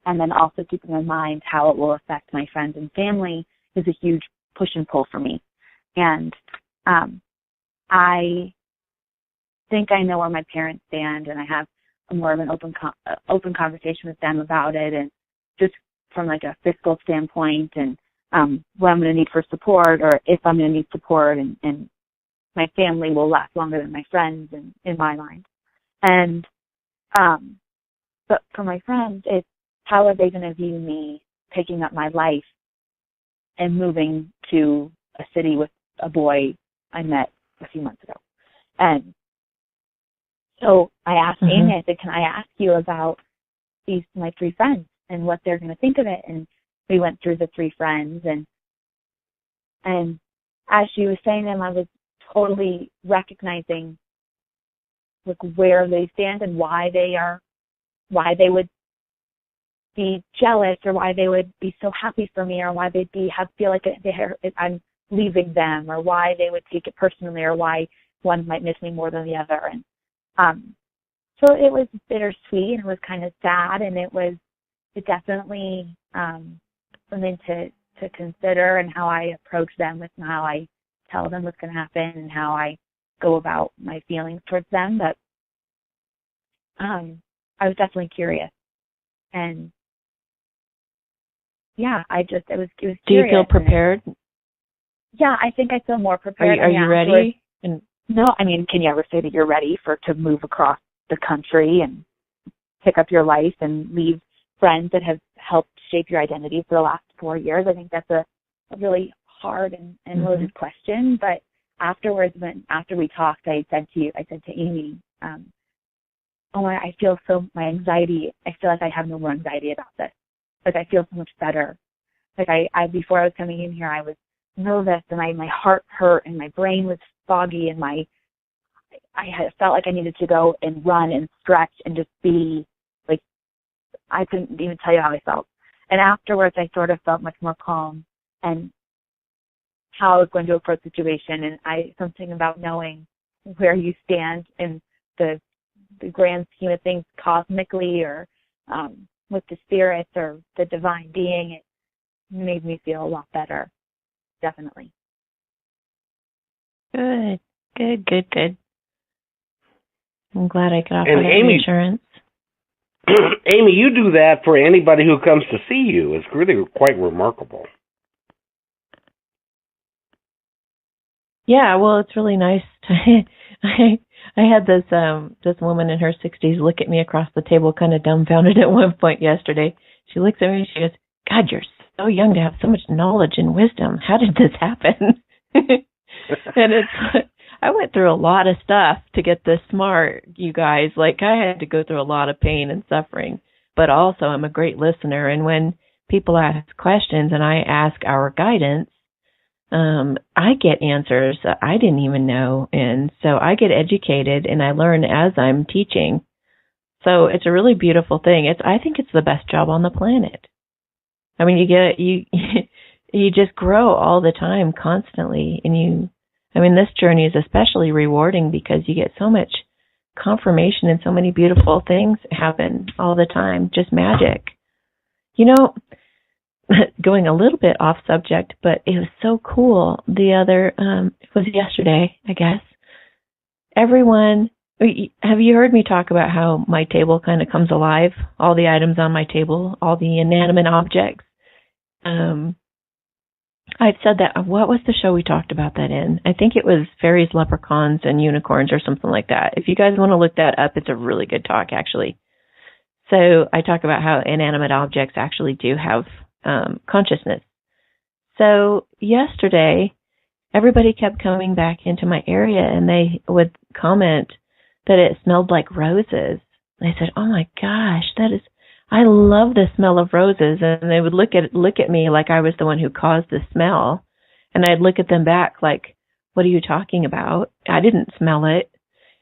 and then also keeping in mind how it will affect my friends and family is a huge push and pull for me. And I think I know where my parents stand, and I have more of an open conversation with them about it, and just from like a fiscal standpoint, and what I'm going to need for support, or if I'm going to need support, and my family will last longer than my friends in my mind. And but for my friends, it's how are they going to view me picking up my life and moving to a city with a boy I met a few months ago. And so I asked Amy, I said, can I ask you about my three friends and what they're going to think of it? And we went through the three friends, and as she was saying them, I was totally recognizing like where they stand and why they would be jealous, or why they would be so happy for me, or why they'd feel like I'm leaving them, or why they would take it personally, or why one might miss me more than the other. And so it was bittersweet, and it was kind of sad, and it definitely something to consider, and how I approach them and how I tell them what's going to happen and how I go about my feelings towards them. But I was definitely curious, and yeah, it was curious. Do you feel prepared? Yeah, I think I feel more prepared. Are you ready? No, I mean, can you ever say that you're ready to move across the country and pick up your life and leave friends that have helped shape your identity for the last 4 years? I think that's a really hard and loaded question. But afterwards, after we talked, I said to Amy, I feel my anxiety, I feel like I have no more anxiety about this. Like, I feel so much better. Like, I before I was coming in here, I was nervous and my heart hurt and my brain was foggy and I had felt like I needed to go and run and stretch and just be like, I couldn't even tell you how I felt. And afterwards, I sort of felt much more calm and how I was going to approach the situation. And something about knowing where you stand in the grand scheme of things cosmically or with the spirits or the divine being, it made me feel a lot better. Definitely. Good. I'm glad I could offer And that reassurance. Amy, you do that for anybody who comes to see you. It's really quite remarkable. Yeah, well, it's really nice. I had this woman in her 60s look at me across the table, kind of dumbfounded at one point yesterday. She looks at me and she goes, "God, you're so young to have so much knowledge and wisdom. How did this happen?" And I went through a lot of stuff to get this smart, you guys. Like, I had to go through a lot of pain and suffering, but also I'm a great listener. And when people ask questions and I ask our guidance, I get answers that I didn't even know. And so I get educated and I learn as I'm teaching. So it's a really beautiful thing. I think it's the best job on the planet. I mean, you just grow all the time, constantly. And this journey is especially rewarding because you get so much confirmation and so many beautiful things happen all the time. Just magic. Going a little bit off subject, but it was so cool. It was yesterday, I guess. Everyone, have you heard me talk about how my table kind of comes alive? All the items on my table, all the inanimate objects. I've said that. What was the show we talked about that in? I think it was Fairies, Leprechauns, and Unicorns or something like that. If you guys want to look that up, it's a really good talk, actually. So I talk about how inanimate objects actually do have consciousness. So yesterday, everybody kept coming back into my area and they would comment that it smelled like roses. And I said, "Oh my gosh, I love the smell of roses." And they would look at me like I was the one who caused the smell. And I'd look at them back like, "What are you talking about? I didn't smell it."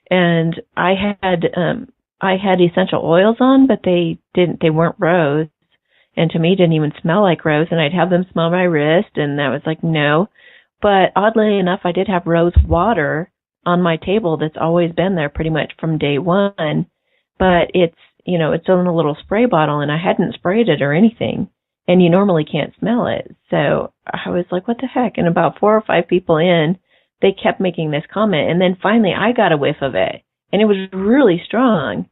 And I had essential oils on, but they weren't rose. And to me, didn't even smell like rose. And I'd have them smell my wrist, and I was like, no. But oddly enough, I did have rose water on my table that's always been there pretty much from day one. But it's in a little spray bottle, and I hadn't sprayed it or anything. And you normally can't smell it. So I was like, what the heck? And about 4 or 5 people in, they kept making this comment. And then finally, I got a whiff of it, and it was really strong.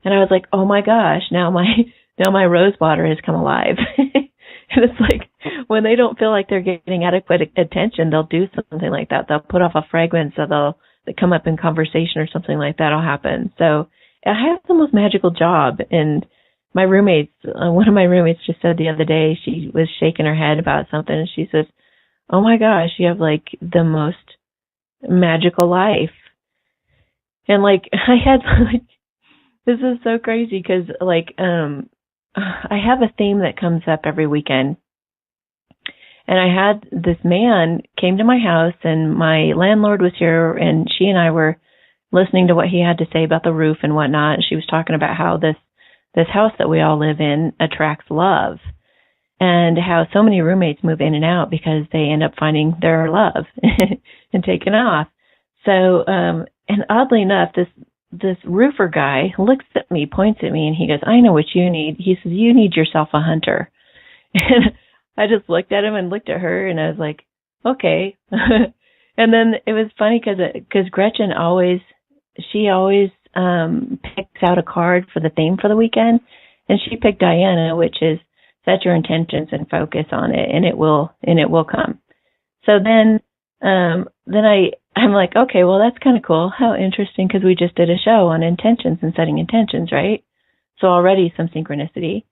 And I was like, oh my gosh, now my rose water has come alive. And it's like, when they don't feel like they're getting adequate attention, they'll do something like that. They'll put off a fragrance, or they'll come up in conversation, or something like that will happen. So I have the most magical job. And my roommates, one of my roommates just said the other day, she was shaking her head about something, and she says, "Oh my gosh, you have like the most magical life." And like, I had like, this is so crazy because like, I have a theme that comes up every weekend. And I had this man came to my house, and my landlord was here, and she and I were listening to what he had to say about the roof and whatnot. And she was talking about how this house that we all live in attracts love, and how so many roommates move in and out because they end up finding their love and taking off. So, and oddly enough, this roofer guy looks at me, points at me, and he goes, "I know what you need." He says, "You need yourself a hunter." And I just looked at him and looked at her, and I was like, okay. And then it was funny because Gretchen always picks out a card for the theme for the weekend, and she picked Diana, which is set your intentions and focus on it, and it will come. So then I'm like, okay, well, that's kind of cool. How interesting, because we just did a show on intentions and setting intentions, right? So already some synchronicity.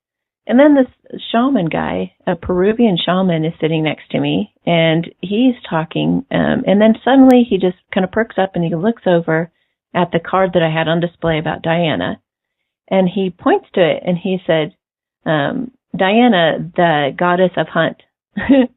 And then this shaman guy, a Peruvian shaman, is sitting next to me, and he's talking. And then suddenly he just kind of perks up and he looks over at the card that I had on display about Diana. And he points to it and he said, Diana, the goddess of hunt. And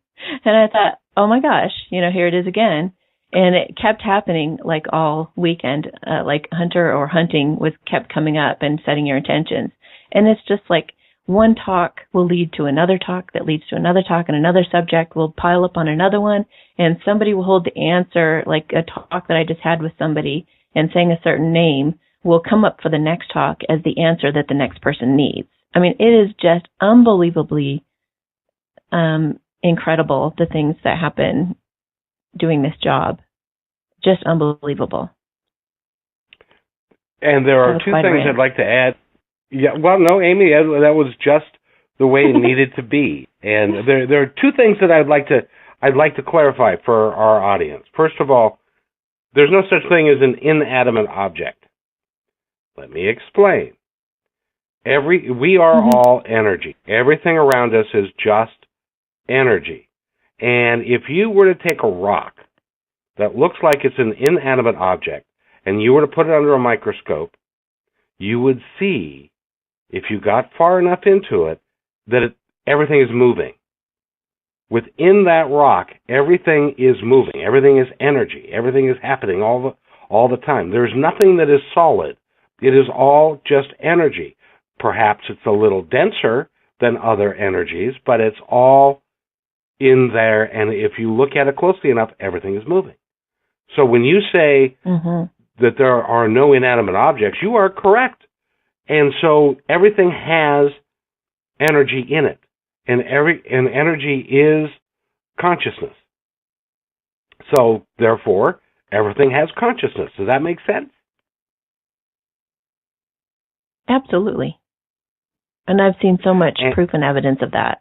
I thought, oh my gosh, here it is again. And it kept happening like all weekend, like hunter or hunting kept coming up and setting your intentions. And it's just like one talk will lead to another talk that leads to another talk, and another subject will pile up on another one, and somebody will hold the answer, like a talk that I just had with somebody and saying a certain name will come up for the next talk as the answer that the next person needs. I mean, it is just unbelievably incredible, the things that happen doing this job. Just unbelievable. And there are two things I'd like to add. Yeah, well, no, Amy, that was just the way it needed to be. And there are two things that I'd like to clarify for our audience. First of all, there's no such thing as an inanimate object. Let me explain. We are all energy. Everything around us is just energy. And if you were to take a rock that looks like it's an inanimate object and you were to put it under a microscope, you would see, if you got far enough into it, that everything is moving. Within that rock, everything is moving. Everything is energy. Everything is happening all the time. There's nothing that is solid. It is all just energy. Perhaps it's a little denser than other energies, but it's all in there, and if you look at it closely enough, everything is moving. So when you say that there are no inanimate objects, you are correct. And so everything has energy in it, and energy is consciousness. So therefore, everything has consciousness. Does that make sense? Absolutely. And I've seen so much proof and evidence of that.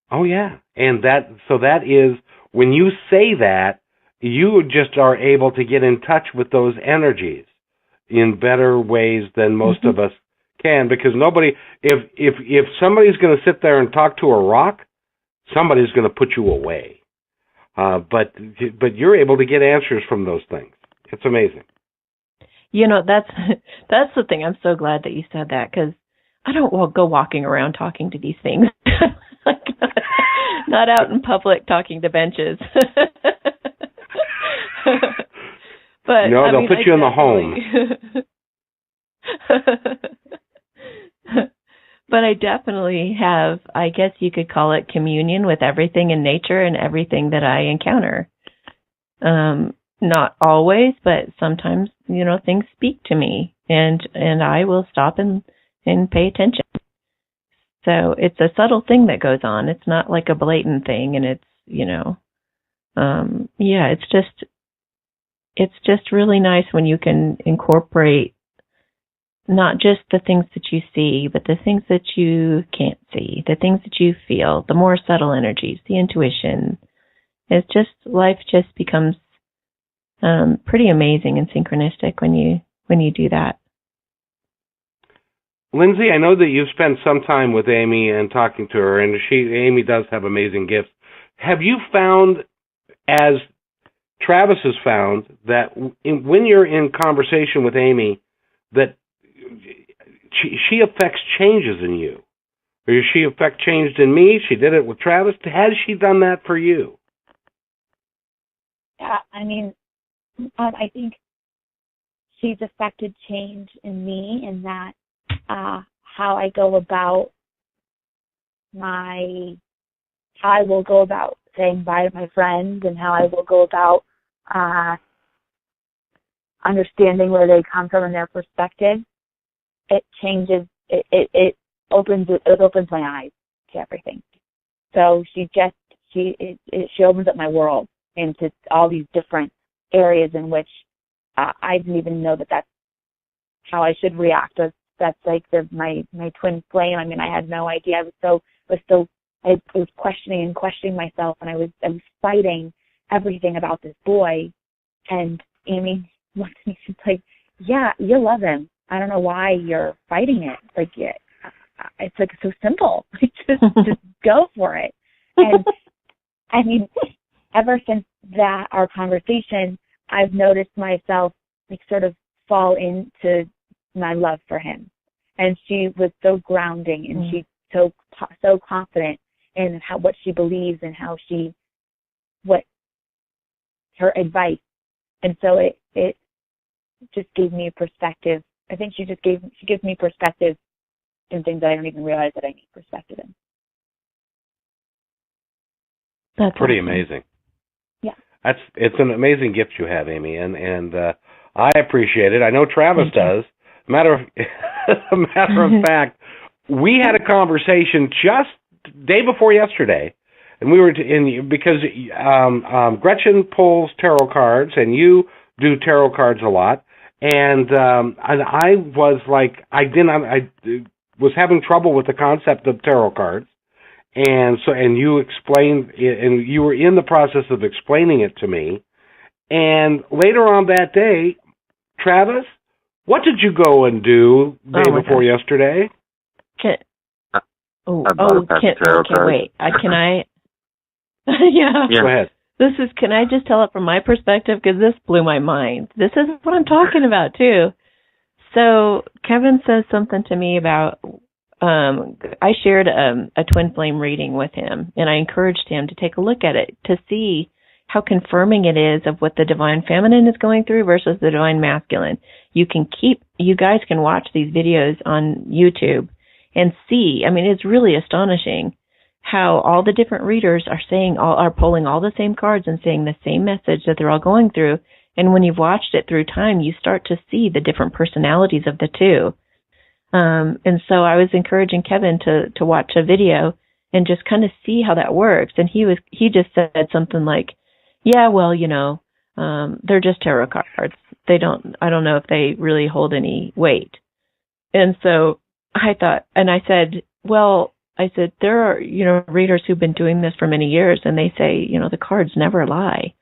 Oh yeah, and that is, when you say that, you just are able to get in touch with those energies in better ways than most of us can, because if somebody's going to sit there and talk to a rock, somebody's going to put you away. But you're able to get answers from those things. It's amazing. That's the thing. I'm so glad that you said that, because I don't go walking around talking to these things. Like not out in public talking to benches. But no, they'll put you in the home. But I definitely have, I guess you could call it, communion with everything in nature and everything that I encounter. Not always, but sometimes, things speak to me, and I will stop and pay attention. So it's a subtle thing that goes on. It's not like a blatant thing, and it's, it's just really nice when you can incorporate not just the things that you see, but the things that you can't see, the things that you feel, the more subtle energies, the intuition. It's just, life just becomes pretty amazing and synchronistic when you do that. Lindsay, I know that you've spent some time with Amy and talking to her, and Amy does have amazing gifts. Have you found, as Travis has found, that when you're in conversation with Amy, that she affects changes in you? Or she affect changed in me? She did it with Travis. Has she done that for you? Yeah, I mean, I think she's affected change in me in that how I go about how I will go about saying bye to my friends, and how I will go about understanding where they come from and their perspective. It changes. It opens my eyes to everything. So she opens up my world into all these different areas in which I didn't even know that's how I should react. That's like my twin flame. I mean, I had no idea. I was so I was questioning myself, and I was fighting everything about this boy. And Amy looked at me, she's like, yeah, you love him. I don't know why you're fighting it. Like, it's like so simple. just go for it. And I mean, ever since our conversation, I've noticed myself like sort of fall into my love for him. And she was so grounding, and she's so confident in what she believes and what her advice. And so it just gave me a perspective. I think she gives me perspective in things that I don't even realize that I need perspective in. That's pretty amazing. Yeah. It's an amazing gift you have, Amy, and I appreciate it. I know Travis does. Matter of fact, we had a conversation just day before yesterday, and we were because Gretchen pulls tarot cards, and you do tarot cards a lot, and I was like, I was having trouble with the concept of tarot cards, and you explained, and you were in the process of explaining it to me, and later on that day, Travis, what did you go and do day before yesterday? Wait. Can I? Yeah. Go ahead. Can I just tell it from my perspective? Because this blew my mind. This is what I'm talking about, too. So Kevin says something to me about, I shared a twin flame reading with him, and I encouraged him to take a look at it to see how confirming it is of what the divine feminine is going through versus the divine masculine. You guys can watch these videos on YouTube and see. I mean, it's really astonishing how all the different readers are pulling all the same cards and saying the same message that they're all going through. And when you've watched it through time, you start to see the different personalities of the two. And so I was encouraging Kevin to watch a video and just kind of see how that works. And he just said something like, yeah, well, they're just tarot cards. I don't know if they really hold any weight. And so I thought, and I said, there are, readers who've been doing this for many years, and they say, the cards never lie.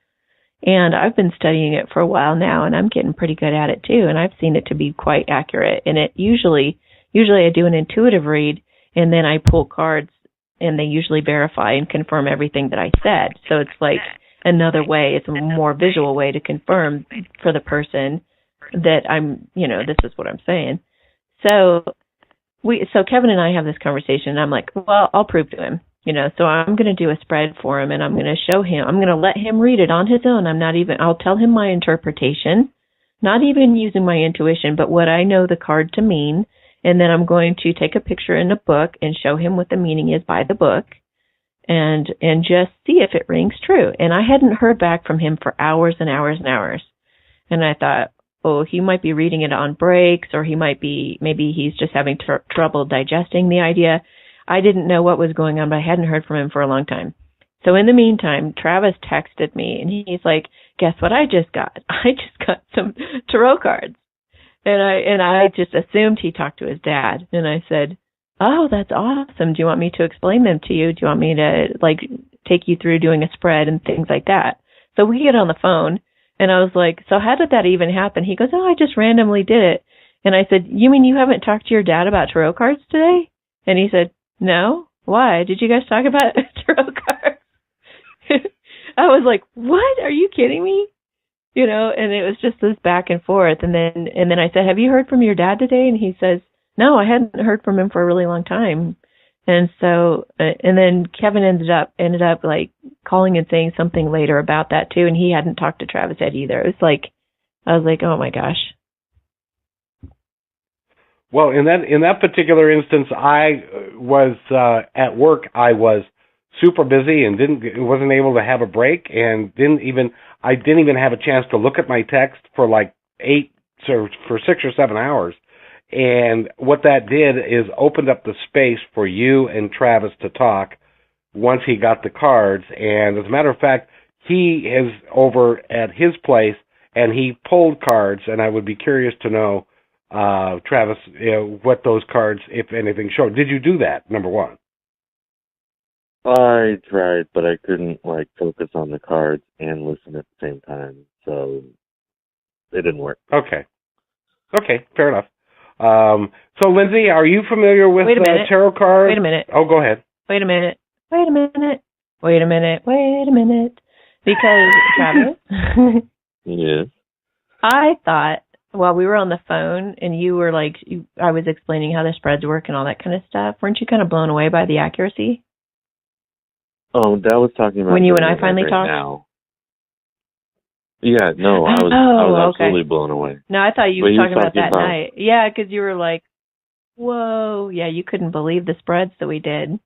And I've been studying it for a while now, and I'm getting pretty good at it too. And I've seen it to be quite accurate. And it usually I do an intuitive read, and then I pull cards, and they usually verify and confirm everything that I said. So it's like another way, it's a more visual way to confirm for the person that this is what I'm saying. So Kevin and I have this conversation, and I'm like, well, I'll prove to him, so I'm going to do a spread for him, and I'm going to show him, I'm going to let him read it on his own. I'll tell him my interpretation, not even using my intuition, but what I know the card to mean. And then I'm going to take a picture in a book and show him what the meaning is by the book, and just see if it rings true. And I hadn't heard back from him for hours and hours and hours. And I thought, he might be reading it on breaks, or maybe he's just having trouble digesting the idea. I didn't know what was going on, but I hadn't heard from him for a long time. So in the meantime, Travis texted me, and he's like, guess what I just got? I just got some tarot cards. And I just assumed he talked to his dad. And I said, oh, that's awesome. Do you want me to explain them to you? Do you want me to take you through doing a spread and things like that? So we get on the phone, and I was like, so how did that even happen? He goes, I just randomly did it. And I said, you mean you haven't talked to your dad about tarot cards today? And he said, no. Why? Did you guys talk about tarot cards? I was like, what? Are you kidding me? And it was just this back and forth. And then I said, have you heard from your dad today? And he says, no, I hadn't heard from him for a really long time. And so, and then Kevin ended up calling and saying something later about that too. And he hadn't talked to Travis yet either. It was like, I was like, oh my gosh. Well, in that particular instance, I was at work. I was super busy and wasn't able to have a break, and I didn't even have a chance to look at my text for for 6 or 7 hours. And what that did is opened up the space for you and Travis to talk once he got the cards. And as a matter of fact, he is over at his place, and he pulled cards, and I would be curious to know, Travis, what those cards, if anything, show. Did you do that, number one? I tried, but I couldn't like focus on the cards and listen at the same time, so it didn't work. Okay, fair enough. So, Lindsay, are you familiar with tarot cards? Wait a minute. Oh, go ahead. Wait a minute. Because, Travis, Yes. I thought while we were on the phone and you were like, I was explaining how the spreads work and all that kind of stuff, weren't you kind of blown away by the accuracy? Oh, that was talking about when you and I finally talked? Now. Yeah, no, I was absolutely blown away. No, I thought you were talking about that night. Yeah, because you were like, whoa. Yeah, you couldn't believe the spreads that we did.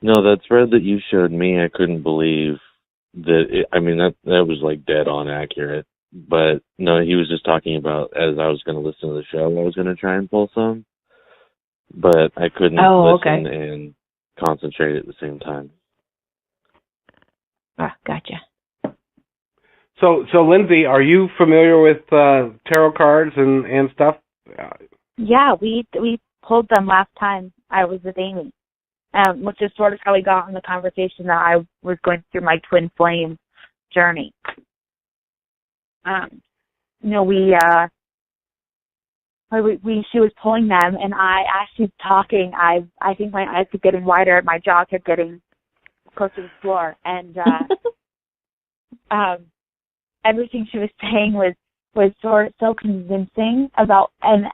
No, that spread that you showed me, I couldn't believe that. That was like dead on accurate. But no, he was just talking about as I was going to listen to the show, I was going to try and pull some. But I couldn't listen and concentrate at the same time. Ah, gotcha. So Lindsay, are you familiar with tarot cards and stuff? Yeah, we pulled them last time I was with Amy, which is sort of how we got in the conversation that I was going through my twin flame journey. She was pulling them, and as she's talking, I think my eyes kept getting wider, my jaw kept getting close to the floor, and everything she was saying was so convincing about, and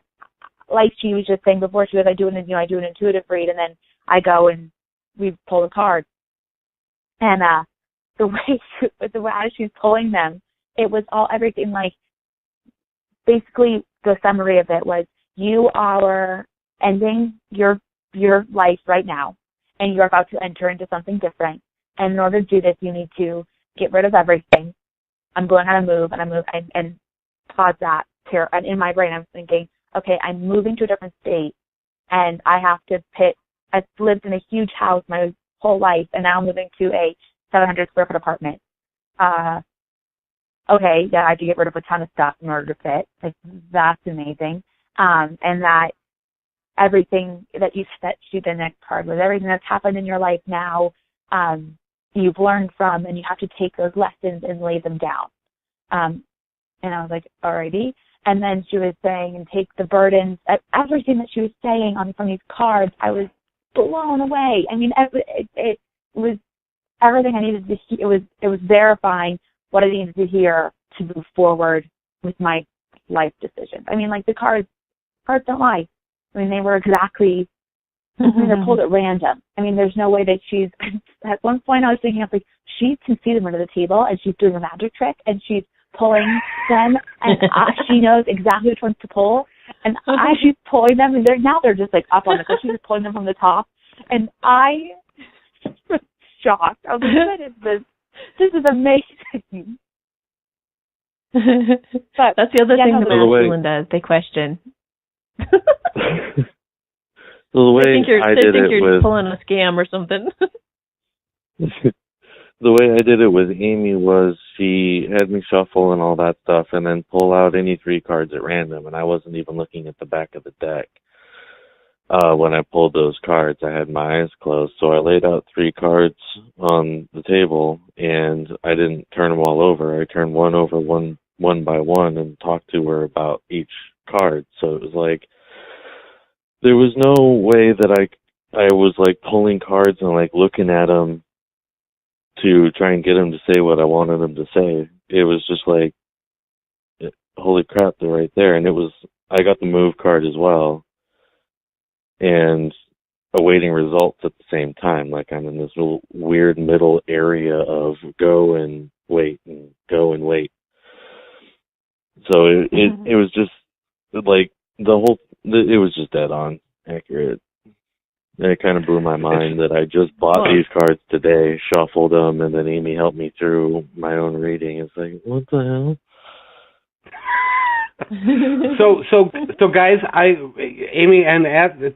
like she was just saying before, she was, I do an intuitive read, and then I go and we pull the cards, and the way as she's pulling them, it was everything like, basically the summary of it was, you are ending your life right now, and you're about to enter into something different. And in order to do this, you need to get rid of everything. I'm going on a move, and pause that here. And in my brain, I'm thinking, okay, I'm moving to a different state, and I have to I've lived in a huge house my whole life, and now I'm moving to a 700 square foot apartment. Okay, yeah, I have to get rid of a ton of stuff in order to fit. Like, that's amazing. And that everything that the next card was everything that's happened in your life now, you've learned from, and you have to take those lessons and lay them down. And I was like, alrighty. And then she was saying, and take the burdens, everything that she was saying from these cards, I was blown away. I mean, it was everything I needed to hear. It was verifying what I needed to hear to move forward with my life decisions. I mean, like, the cards don't lie. I mean, they were exactly, they're pulled at random. I mean, there's no way that she's, at one point I was thinking, like, she can see them under the table, and she's doing a magic trick, and she's pulling them, and she knows exactly which ones to pull, and as she's pulling them, and they're just, like, up on the, she's just pulling them from the top, and I was shocked. I was like, what is this? This is amazing. But that's the other thing the masculine does. They question. The way I did it you're pulling a scam or something. The way I did it with Amy was she had me shuffle and all that stuff, and then pull out any 3 cards at random, and I wasn't even looking at the back of the deck. When I pulled those cards, I had my eyes closed, so I laid out 3 cards on the table, and I didn't turn them all over. I turned one over one by one and talked to her about each card. So it was like, there was no way that I was like pulling cards and like looking at them to try and get them to say what I wanted them to say. It was just like, holy crap, they're right there. And I got the move card as well, and awaiting results at the same time. Like, I'm in this little weird middle area of go and wait and go and wait. So it was just like it was just dead on accurate. And it kind of blew my mind that I just bought these cards today, shuffled them, and then Amy helped me through my own reading. It's like, what the hell? So guys, Amy, and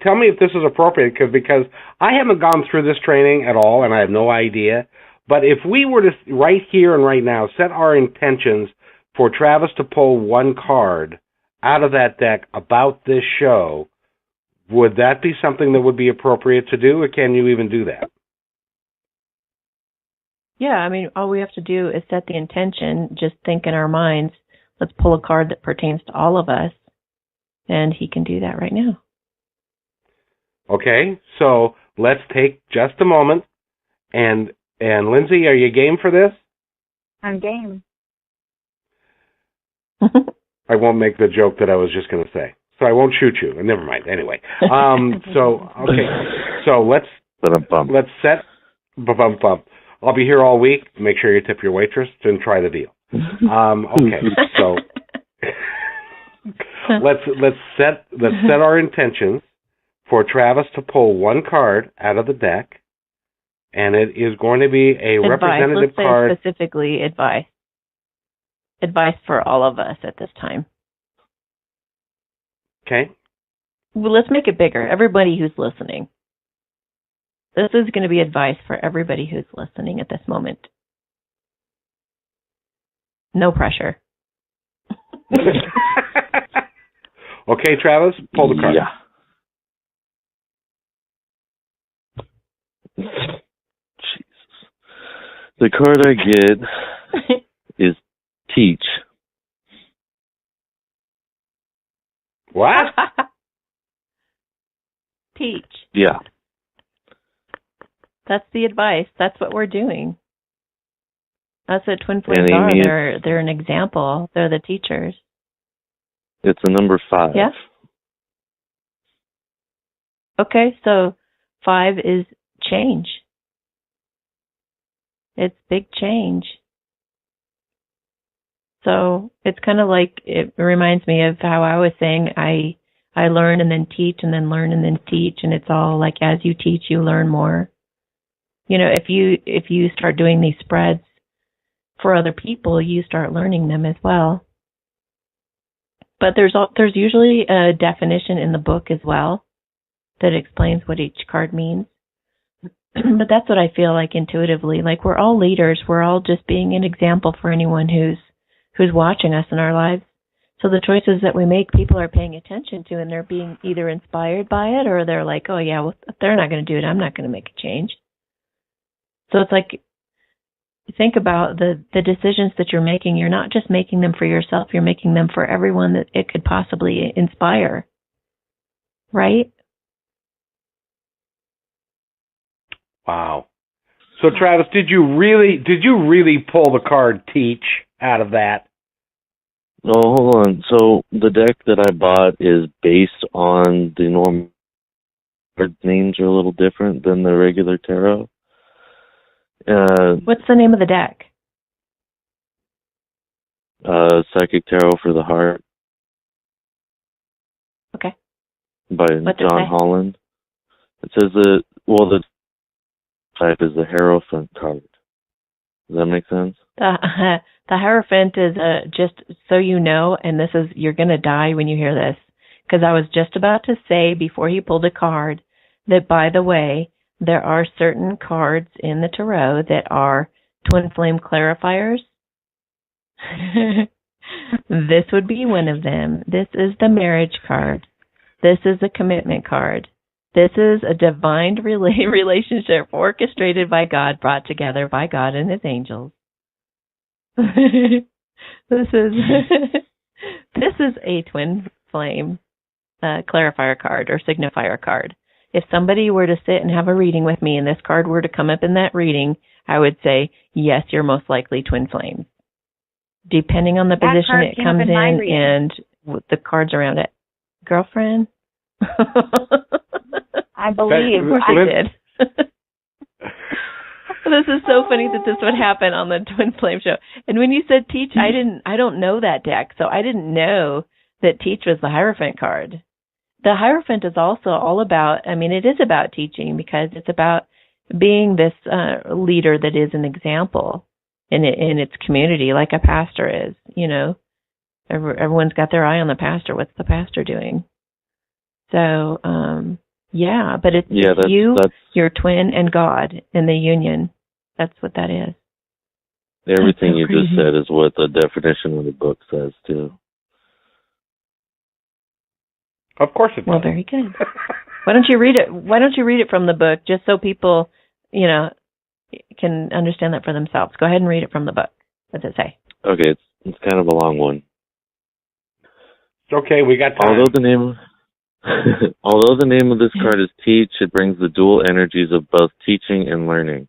tell me if this is appropriate, because I haven't gone through this training at all, and I have no idea. But if we were to, right here and right now, set our intentions for Travis to pull 1 card out of that deck about this show, would that be something that would be appropriate to do, or can you even do that? Yeah, I mean, all we have to do is set the intention, just think in our minds, let's pull a card that pertains to all of us, and he can do that right now. Okay, so let's take just a moment, and Lindsay, are you game for this? I'm game. I won't make the joke that I was just going to say, so I won't shoot you. Never mind. Anyway, so let's set. I'll be here all week. Make sure you tip your waitress and try the deal. Okay, so let's set our intentions for Travis to pull one card out of the deck, and it is going to be a representative card. Let's say specifically advice. Advice for all of us at this time. Okay. Well, let's make it bigger. Everybody who's listening. This is going to be advice for everybody who's listening at this moment. No pressure. Okay, Travis, pull the card. Yeah. Jesus. The card I get is teach. What? Teach. Yeah. That's the advice. That's what we're doing. That's what twin flames are. They're an example. They're the teachers. It's a number 5. Yeah. Okay, so 5 is change. It's big change. So it's kind of like, it reminds me of how I was saying, I learn and then teach and then learn and then teach, and it's all like as you teach, you learn more. You know, if you start doing these spreads for other people, you start learning them as well. But there's usually a definition in the book as well that explains what each card means. But that's what I feel like intuitively. Like, we're all leaders. We're all just being an example for anyone who's watching us in our lives. So the choices that we make, people are paying attention to, and they're being either inspired by it, or they're like, oh yeah, well, if they're not going to do it, I'm not going to make a change. So it's like, think about the decisions that you're making. You're not just making them for yourself. You're making them for everyone that it could possibly inspire. Right? Wow. So Travis, did you really pull the card teach out of that? Oh, hold on. So the deck that I bought is based on the normal card names are a little different than the regular tarot. What's the name of the deck? Psychic Tarot for the Heart. Okay. By John Holland. It says the type is the Hierophant card. Does that make sense? The Hierophant is just so you know, and you're going to die when you hear this, because I was just about to say before he pulled a card that, by the way, there are certain cards in the tarot that are twin flame clarifiers. This would be one of them. This is the marriage card. This is a commitment card. This is a divine relationship orchestrated by God, brought together by God and his angels. This is a twin flame clarifier card or signifier card. If somebody were to sit and have a reading with me and this card were to come up in that reading, I would say, yes, you're most likely twin flames. Depending on the position it comes in and the cards around it. Girlfriend? I believe. Of course I did. This is so funny that this would happen on the Twin Flame Show. And when you said teach, I don't know that deck, so I didn't know that teach was the Hierophant card. The Hierophant is also all about, it is about teaching, because it's about being this leader that is an example in its community, like a pastor is. Everyone's got their eye on the pastor. What's the pastor doing? So, but it's your twin, and God in the union. That's what that is. Everything you just said is what the definition of the book says, too. Of course it does. Well, very good. Why don't you read it? Why don't you read it from the book, just so people, can understand that for themselves. Go ahead and read it from the book. What does it say? Okay, it's kind of a long one. Okay, we got time. Although the name of this card is Teach, it brings the dual energies of both teaching and learning.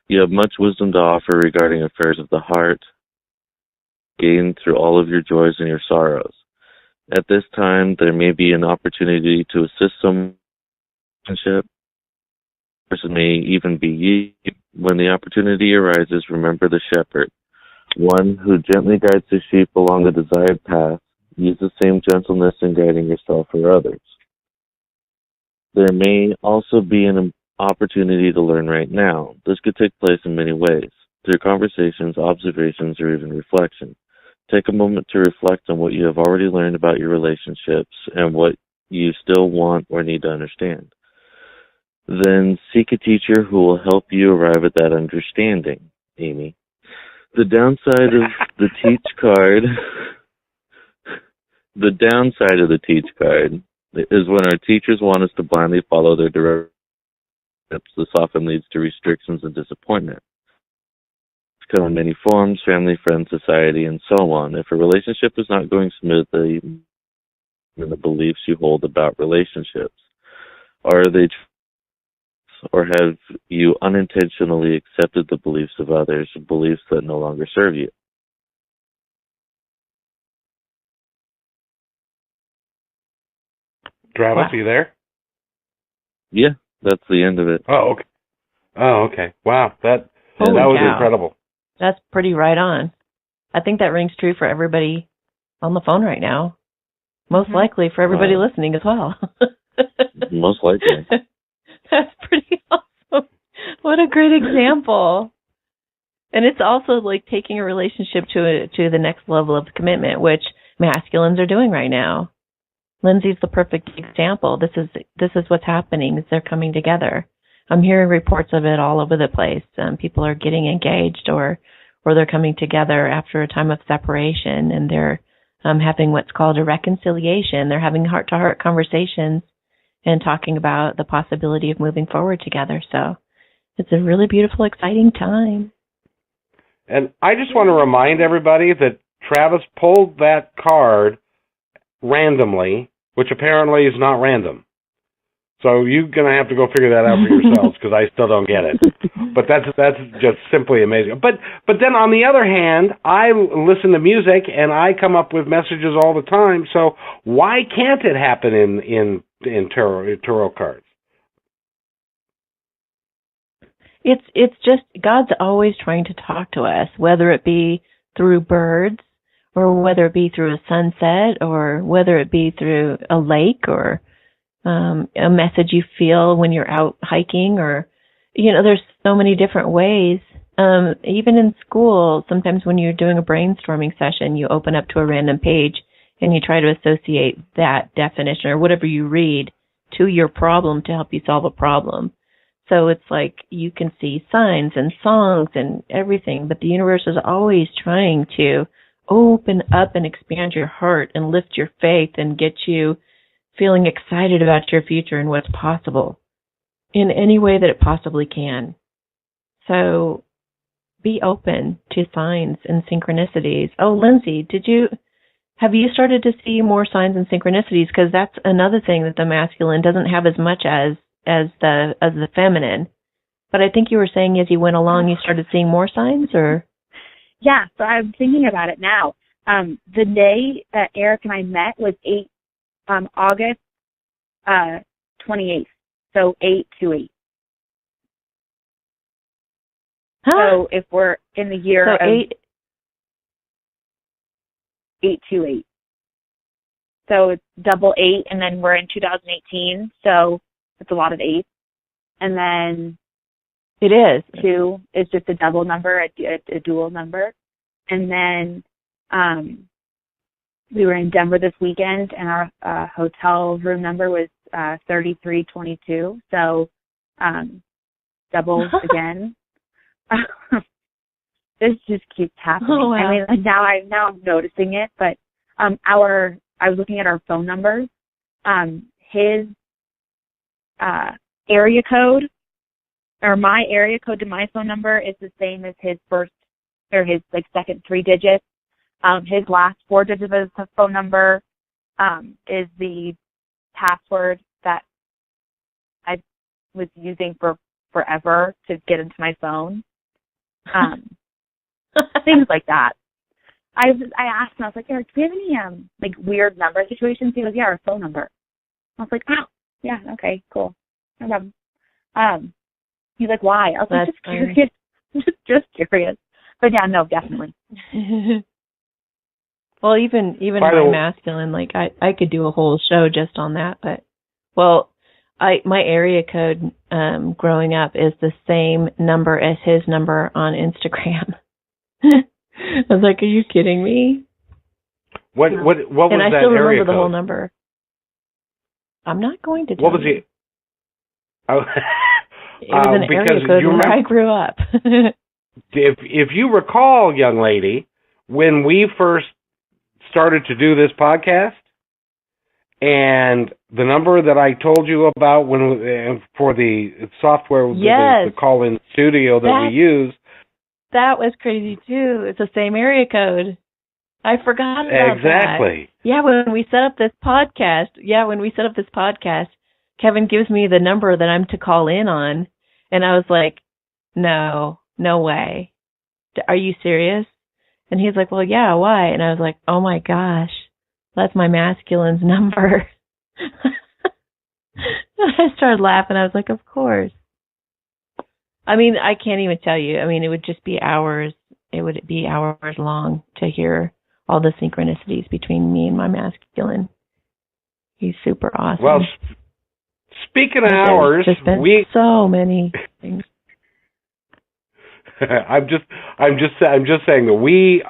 You have much wisdom to offer regarding affairs of the heart, gained through all of your joys and your sorrows. At this time, there may be an opportunity to assist some relationship. Person may even be you. When the opportunity arises, remember the shepherd, one who gently guides the sheep along the desired path. Use the same gentleness in guiding yourself or others. There may also be an opportunity to learn right now. This could take place in many ways, through conversations, observations, or even reflection. Take a moment to reflect on what you have already learned about your relationships and what you still want or need to understand. Then seek a teacher who will help you arrive at that understanding, Amy. The downside of the Teach card... The downside of the Teach card is when our teachers want us to blindly follow their directives. This often leads to restrictions and disappointment. It's come in many forms: family, friends, society, and so on. If a relationship is not going smoothly, the beliefs you hold about relationships, or have you unintentionally accepted the beliefs of others, beliefs that no longer serve you? Travis, are you there? Yeah, that's the end of it. Oh, okay. Wow, that Holy was cow. incredible. That's pretty right on. I think that rings true for everybody on the phone right now. Most likely for everybody listening as well. Most likely. That's pretty awesome. What a great example. And it's also like taking a relationship to the next level of commitment, which masculines are doing right now. Lindsay's the perfect example. This is what's happening, is they're coming together. I'm hearing reports of it all over the place. People are getting engaged or they're coming together after a time of separation, and they're having what's called a reconciliation. They're having heart-to-heart conversations and talking about the possibility of moving forward together. So it's a really beautiful, exciting time. And I just want to remind everybody that Travis pulled that card randomly, which apparently is not random. So you're going to have to go figure that out for yourselves, because I still don't get it. But that's just simply amazing. But then on the other hand, I listen to music and I come up with messages all the time. So why can't it happen in tarot cards? It's just God's always trying to talk to us, whether it be through birds, or whether it be through a sunset, or whether it be through a lake, or a message you feel when you're out hiking, or, there's so many different ways. Even in school, sometimes when you're doing a brainstorming session, you open up to a random page and you try to associate that definition or whatever you read to your problem to help you solve a problem. So it's like you can see signs and songs and everything, but the universe is always trying to open up and expand your heart and lift your faith and get you feeling excited about your future and what's possible in any way that it possibly can. So be open to signs and synchronicities. Oh, Lindsay, have you started to see more signs and synchronicities? Because that's another thing that the masculine doesn't have as much as the feminine. But I think you were saying as you went along, you started seeing more signs, or? Yeah, so I'm thinking about it now. The day that Eric and I met was August 28th, so 8/28. Huh? So if we're in the year of 8/28, so it's double 8, and then we're in 2018, so it's a lot of 8, and then it is 2 is just a double number, a dual number, and then we were in Denver this weekend, and our hotel room number was 3322. So doubles again. This just keeps happening. Oh, wow. I mean, now I'm noticing it. But I was looking at our phone numbers. His area code or my area code to my phone number is the same as his first or his like second 3 digits. His last 4 digits of his phone number is the password that I was using for forever to get into my phone. Things like that. I asked him, I was like, Eric, do you have any like weird number situations? He goes, yeah, our phone number. I was like, oh, yeah, okay, cool. No problem. He's like, why? I was like, just curious. just curious. But yeah, no, definitely. Well, even my masculine, like I could do a whole show just on that, but my area code growing up is the same number as his number on Instagram. I was like, are you kidding me? What was that area code? And I still remember the whole number. I'm not going to tell What was it? Oh, it was an area code where I grew up. If you recall, young lady, when we first started to do this podcast, and the number that I told you about for the software, the call-in studio that we use, that was crazy too. It's the same area code. I forgot about exactly. That. Yeah, when we set up this podcast, Kevin gives me the number that I'm to call in on, and I was like, no way. Are you serious? And he's like, well, yeah, why? And I was like, oh my gosh, that's my masculine's number. I started laughing. I was like, of course. I mean, I can't even tell you. I mean, it would just be hours. It would be hours long to hear all the synchronicities between me and my masculine. He's super awesome. Well, speaking of hours, so many things. I'm just saying that we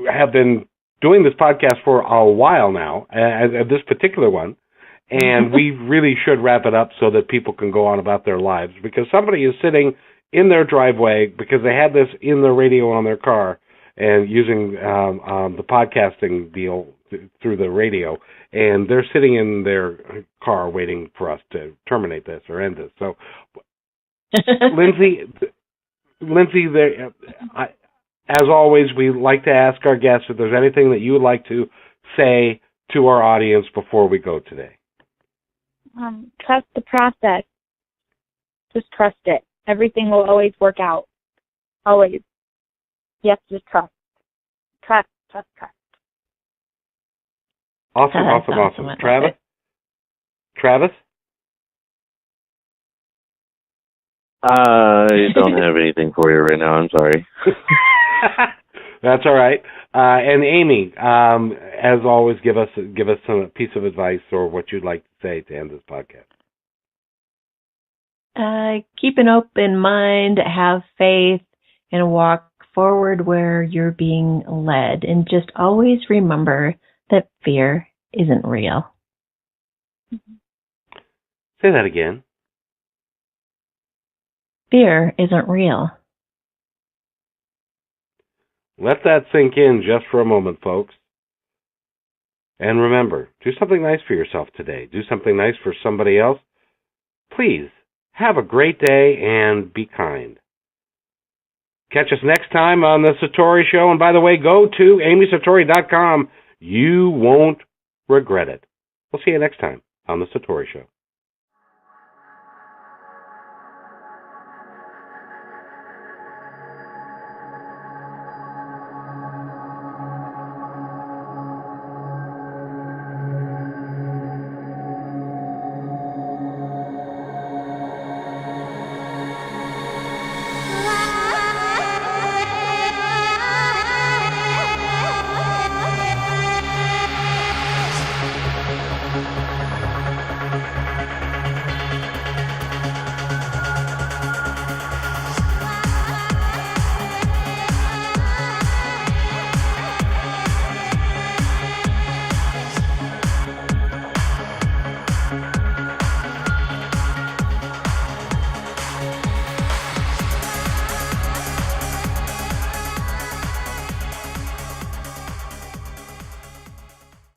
have been doing this podcast for a while now, this particular one, and we really should wrap it up so that people can go on about their lives, because somebody is sitting in their driveway because they had this in the radio on their car and using the podcasting deal through the radio, and they're sitting in their car waiting for us to terminate this or end this. So, Lindsay, as always, we like to ask our guests if there's anything that you would like to say to our audience before we go today. Trust the process. Just trust it. Everything will always work out. Always. Yes, just trust. Trust. Awesome. Travis? I don't have anything for you right now. I'm sorry. That's all right. And Amy, as always, give us some piece of advice or what you'd like to say to end this podcast. Keep an open mind, have faith, and walk forward where you're being led. And just always remember that fear isn't real. Say that again. Fear isn't real. Let that sink in just for a moment, folks. And remember, do something nice for yourself today. Do something nice for somebody else. Please, have a great day and be kind. Catch us next time on The Satori Show. And by the way, go to amysatori.com. You won't regret it. We'll see you next time on The Satori Show.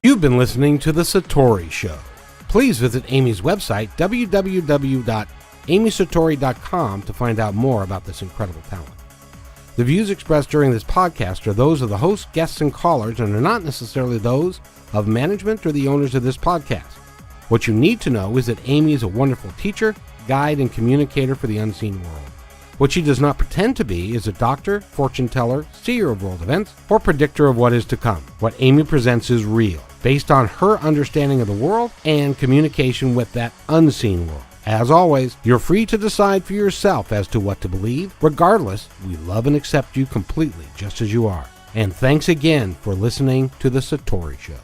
You've been listening to The Satori Show. Please visit Amy's website, www.amysatori.com, amysatori.com to find out more about this incredible talent. The views expressed during this podcast are those of the hosts, guests, and callers and are not necessarily those of management or the owners of this podcast. What you need to know is that Amy is a wonderful teacher, guide, and communicator for the unseen world. What she does not pretend to be is a doctor, fortune teller, seer of world events, or predictor of what is to come. What Amy presents is real, based on her understanding of the world and communication with that unseen world. As always, you're free to decide for yourself as to what to believe. Regardless, we love and accept you completely just as you are. And thanks again for listening to The Satori Show.